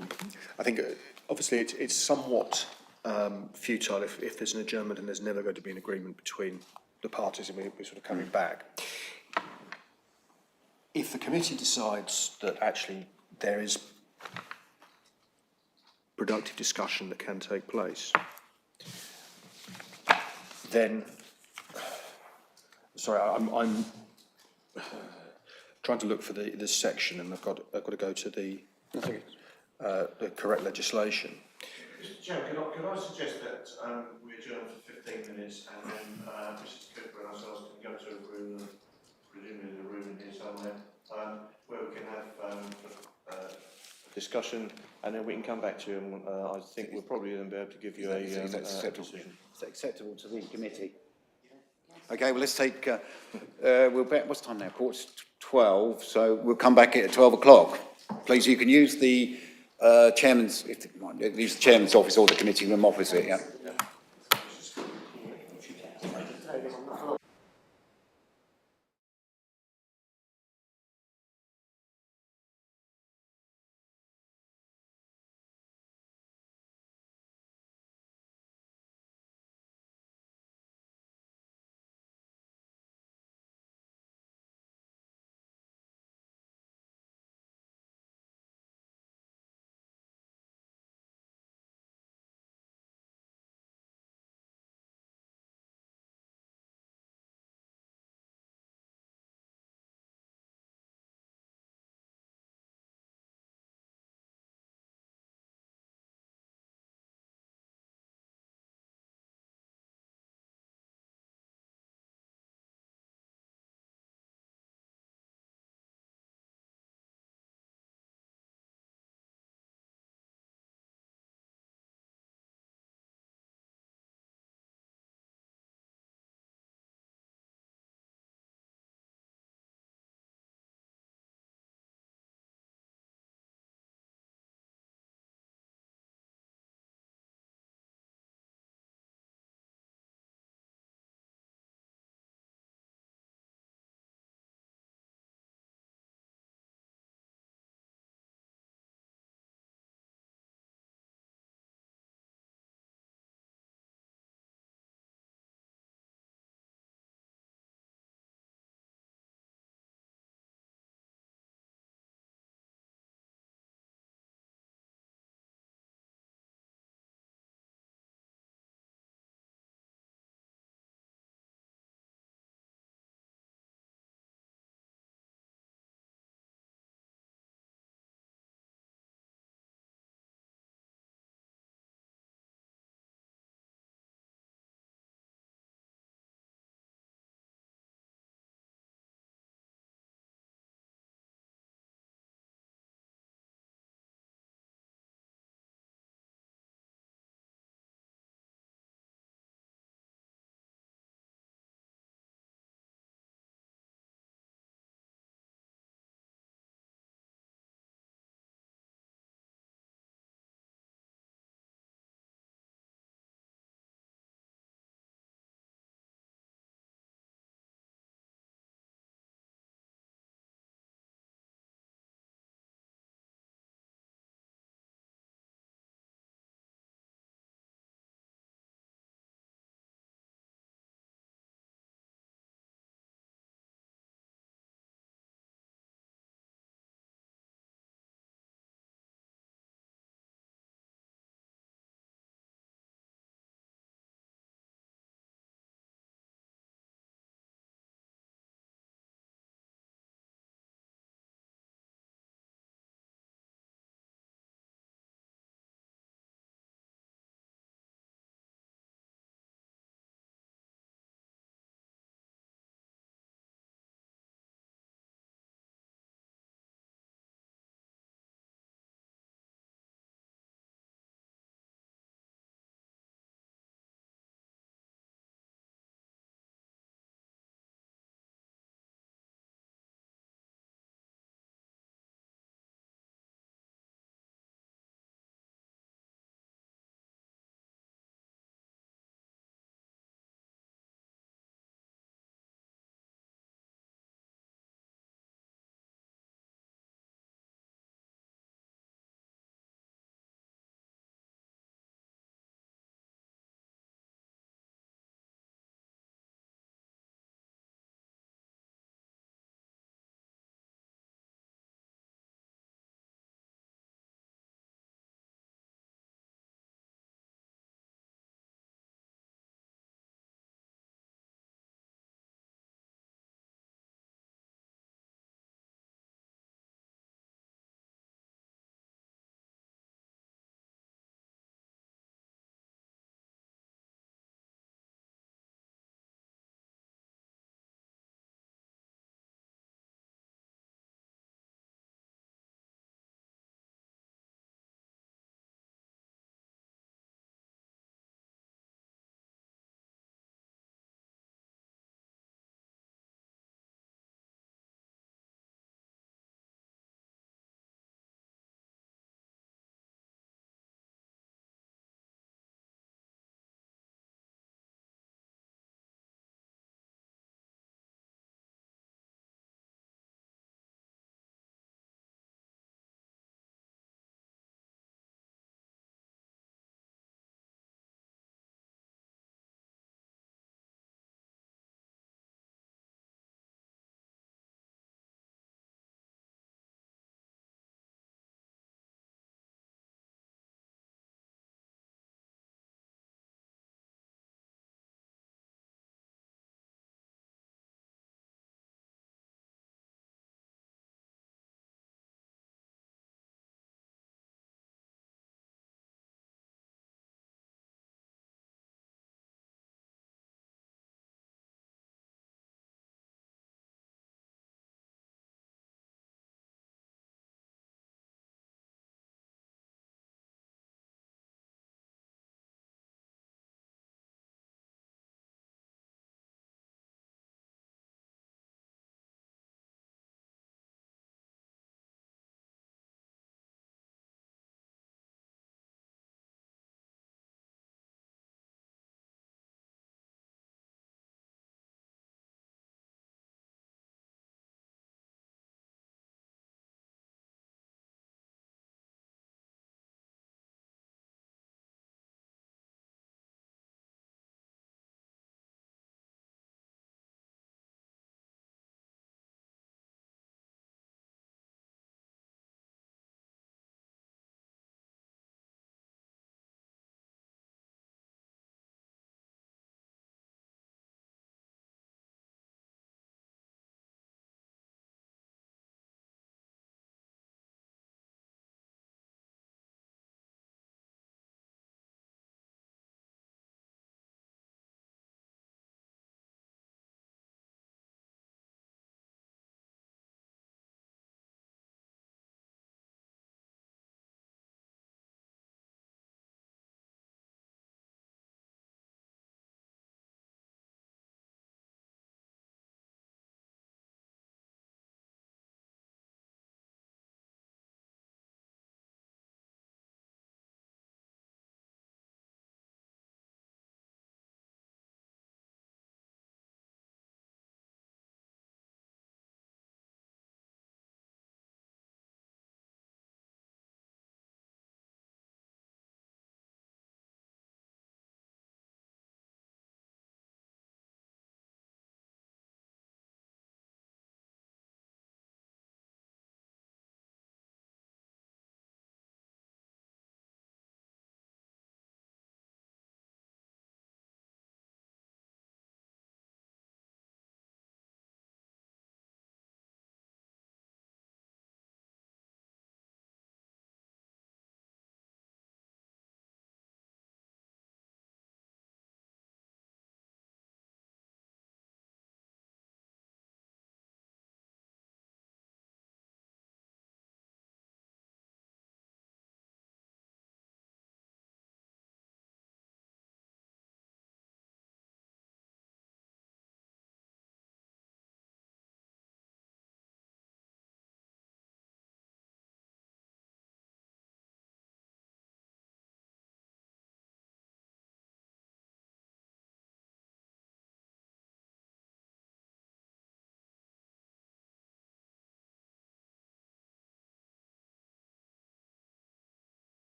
Speaker 7: I think obviously it's somewhat futile if there's an adjournment and there's never going to be an agreement between the parties, and we're sort of coming back. If the committee decides that actually there is productive discussion that can take place, then, sorry, I'm trying to look for the section, and I've got to go to the correct legislation.
Speaker 2: Mr. Chairman, could I suggest that we adjourn for 15 minutes, and then Mrs. Cooper and ourselves can go to a room, presumably the room in here somewhere, where we can have discussion, and then we can come back to you, and I think we'll probably then be able to give you a decision.
Speaker 1: Is that acceptable to the committee? Okay, well, let's take, we'll bet, what's the time now? 12, so we'll come back at 12 o'clock. Please, you can use the chairman's, use the chairman's office or the committee room opposite, yeah.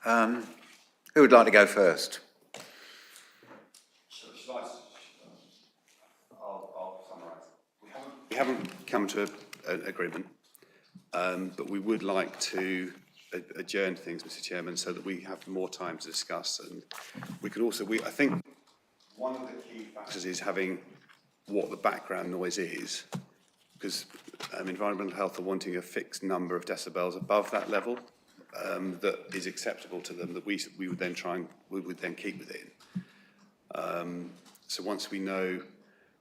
Speaker 1: Who would like to go first? I'll summarise.
Speaker 5: We haven't come to an agreement, but we would like to adjourn things, Mr. Chairman, so that we have more time to discuss. And we could also, I think one of the key factors is having what the background noise is, because environmental health are wanting a fixed number of decibels above that level that is acceptable to them, that we would then keep within. So once we know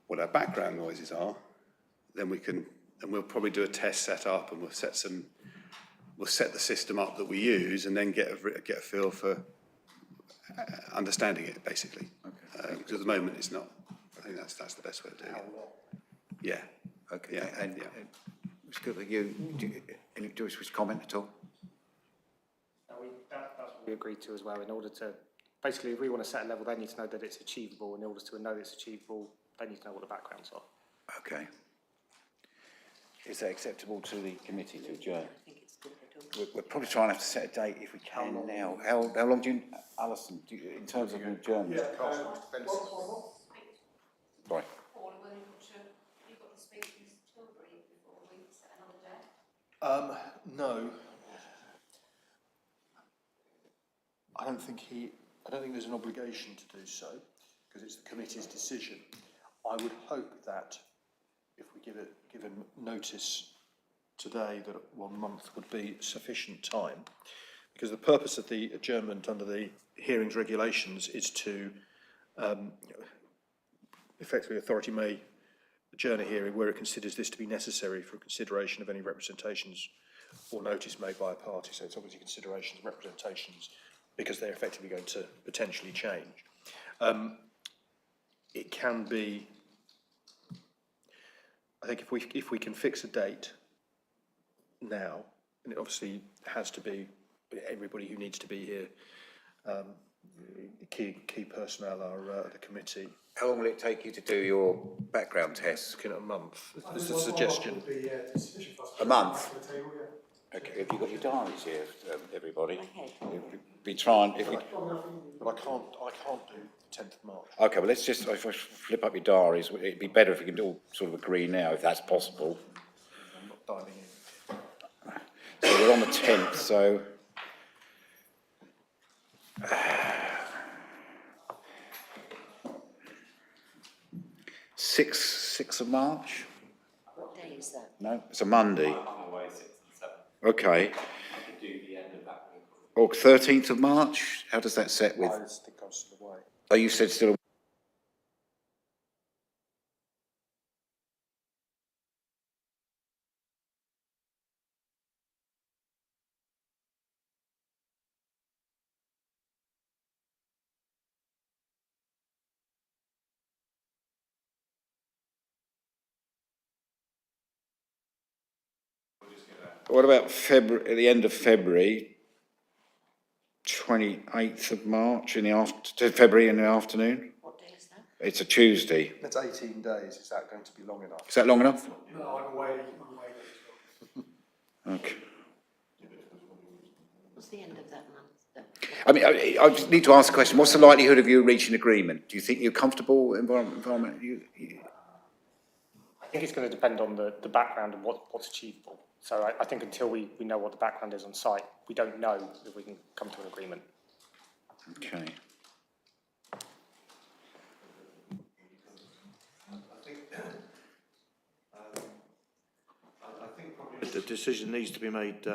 Speaker 5: what our background noises are, then we can, and we'll probably do a test set up, and we'll set the system up that we use, and then get a feel for understanding it, basically. Okay. Because at the moment it's not. I think that's the best way of doing it. Yeah.
Speaker 1: Okay,
Speaker 5: Yeah.
Speaker 1: and
Speaker 5: Yeah.
Speaker 1: Mr. Cooper, do you wish to comment at all?
Speaker 11: That's what we agreed to as well. In order to, basically, if we want to set a level, they need to know that it's achievable. In order to know it's achievable, they need to know what the backgrounds are.
Speaker 1: Okay. Is that acceptable to the committee to adjourn? We're probably trying to have to set a date if we can now. How long do you, Alison, in terms of adjournment?
Speaker 3: Yeah,
Speaker 1: Sorry.
Speaker 12: Paul, when you've got to speak to Mr Tilbury before we set another day?
Speaker 7: No. I don't think there's an obligation to do so, because it's the committee's decision. I would hope that if we give him notice today, that 1 month would be sufficient time, because the purpose of the adjournment under the hearings regulations is to, effectively, authority may adjourn a hearing where it considers this to be necessary for consideration of any representations or notice made by a party. So it's obviously considerations and representations, because they're effectively going to potentially change. It can be, I think if we can fix a date now, and it obviously has to be everybody who needs to be here, key personnel are the committee.
Speaker 1: How long will it take you to do your background tests?
Speaker 7: Looking at a month, is the suggestion.
Speaker 1: A month? Okay, have you got your diaries here, everybody? Be trying, if we...
Speaker 7: But I can't do 10th of March.
Speaker 1: Okay, well, let's just, if I flip up your diaries, it'd be better if we can all sort of agree now, if that's possible.
Speaker 7: I'm not dialing in.
Speaker 1: So we're on the 10th, so... Sixth of March?
Speaker 9: What day is that?
Speaker 1: No, it's a Monday.
Speaker 10: I'm away 6th and 7th.
Speaker 1: Okay.
Speaker 10: I could do the end of that week.
Speaker 1: Or 13th of March? How does that set with...
Speaker 7: I think I'm still away.
Speaker 1: Oh, you said still... What about February, at the end of February, 28th of March in the February in the afternoon?
Speaker 9: What day is that?
Speaker 1: It's a Tuesday.
Speaker 7: That's 18 days. Is that going to be long enough?
Speaker 1: Is that long enough?
Speaker 3: No, I'm away.
Speaker 1: Okay.
Speaker 9: What's the end of that month?
Speaker 1: I mean, I just need to ask a question. What's the likelihood of you reaching agreement? Do you think you're comfortable environment?
Speaker 11: I think it's going to depend on the background and what's achievable. So I think until we know what the background is on site, we don't know if we can come to an agreement.
Speaker 1: Okay.
Speaker 2: I think probably the decision needs to be made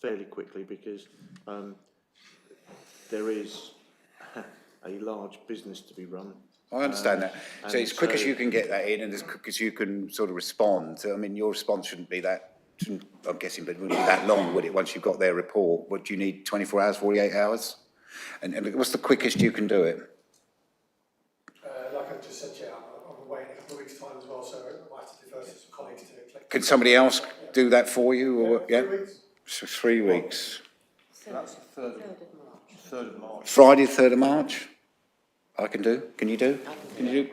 Speaker 2: fairly quickly, because there is a large business to be run.
Speaker 1: I understand that. So as quick as
Speaker 2: so-
Speaker 1: you can get that in and as quick as you can sort of respond. I mean, your response shouldn't be that, I'm guessing, but it wouldn't be that long, would it, once you've got their report? What, do you need 24 hours, 48 hours? And what's the quickest you can do it?
Speaker 3: Like I just said, yeah, I'm away in a couple of weeks' time as well, so I might have to defer to some colleagues to collect.
Speaker 1: Can somebody else do that for you, or, yeah?
Speaker 3: 3 weeks.
Speaker 1: So 3 weeks.
Speaker 7: So that's the 3rd of March.
Speaker 1: Friday, 3rd of March? I can do. Can you do? Can you do,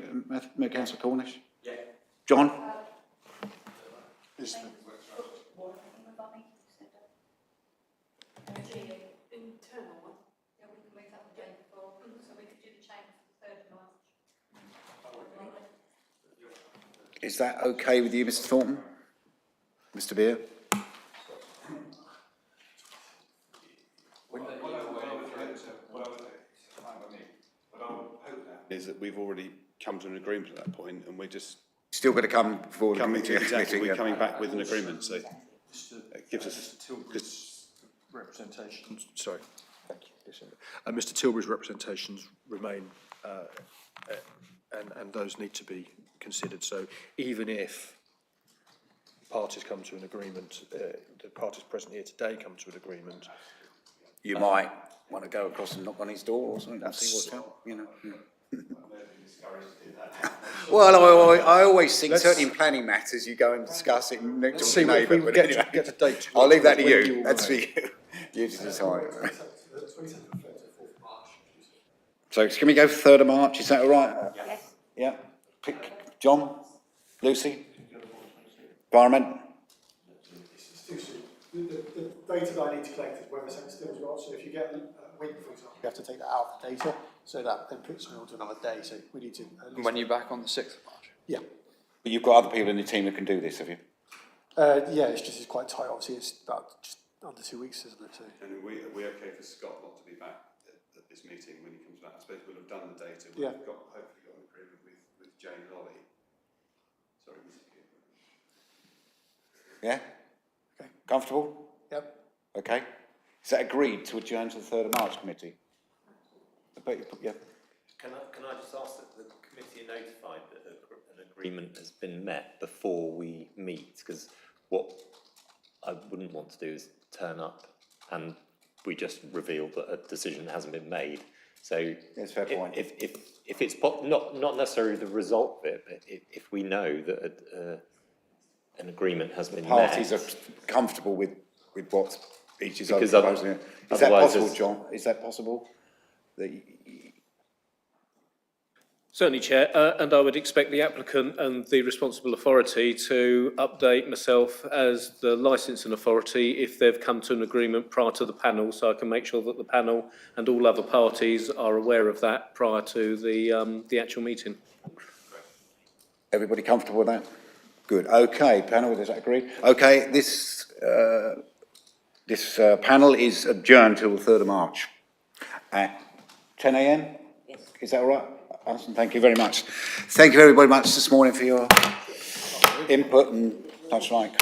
Speaker 1: Councillor Cornish? Yeah. John?
Speaker 7: Is the,
Speaker 12: In terms
Speaker 1: Is that okay with you, Mr Thornton? Mr Beer?
Speaker 5: Is that we've already come to an agreement at that point, and we're just
Speaker 1: Still going to come forward? to
Speaker 5: coming to,
Speaker 1: committee,
Speaker 5: exactly, we're
Speaker 1: yeah.
Speaker 5: coming back with an agreement, so it gives us,
Speaker 7: Mr Tilbury's representations, sorry, thank you, yes, Mr Tilbury's representations remain, and those need to be considered. So even if parties come to an agreement, the parties present here today come to an agreement,
Speaker 1: You might want to go across and knock on his door or something and see what's up, you know. Well, I always think, certainly in planning matters, you go and discuss it next
Speaker 7: let's
Speaker 1: door
Speaker 7: see
Speaker 1: to
Speaker 7: if we
Speaker 1: neighbour,
Speaker 7: can
Speaker 1: but anyway.
Speaker 7: get a date.
Speaker 1: I'll leave that to
Speaker 7: when
Speaker 1: you,
Speaker 7: will
Speaker 1: that's for
Speaker 7: know.
Speaker 1: you to decide.
Speaker 3: The 27th of February to 4th of March.
Speaker 1: So can we go for 3rd of March, is that all right?
Speaker 9: Yes.
Speaker 1: Yeah, pick, John, Lucy? Environment?
Speaker 3: It's too soon. The data that I need to collect is weather sensitive as well, so if you get wind, for example, you have to take that out of the data, so that then puts me onto another day, so we need to at least...
Speaker 4: When are you back on the 6th of March?
Speaker 3: Yeah.
Speaker 1: But you've got other people in the team that can do this, have you?
Speaker 3: Yeah, it's quite tight, obviously, it's about just under 2 weeks, isn't it, so...
Speaker 5: and are we okay for Scott not to be back at this meeting when he comes back? I suppose we'll have done the data, we've
Speaker 3: Yeah.
Speaker 5: hopefully got an agreement with Jane and Ollie. Sorry, Mrs. Cooper.
Speaker 1: Yeah?
Speaker 3: Okay.
Speaker 1: Comfortable?
Speaker 3: Yep.
Speaker 1: Okay. Is that agreed to adjourn to the 3rd of March committee? Yeah.
Speaker 10: Can I just ask that the committee are notified that an agreement has been met before we meet? Because what I wouldn't want to do is turn up and we just reveal that a decision hasn't been made. So
Speaker 1: That's a fair point.
Speaker 10: if it's not necessarily the result of it, but if we know that an agreement has been met.
Speaker 1: Parties are comfortable with what each is
Speaker 10: Because
Speaker 1: proposing. Is that
Speaker 10: otherwise
Speaker 1: possible,
Speaker 10: there's-
Speaker 1: John? Is that possible?
Speaker 6: Certainly, Chair, and I would expect the applicant and the responsible authority to update myself as the licensing authority if they've come to an agreement prior to the panel, so I can make sure that the panel and all other parties are aware of that prior to the actual meeting.
Speaker 1: Everybody comfortable with that? Good. Okay, panel, is that agreed? Okay, this panel is adjourned till the 3rd of March at 10 a.m.
Speaker 9: Yes.
Speaker 1: Is that all right? Alison, thank you very much. Thank you very much this morning for your input and such like.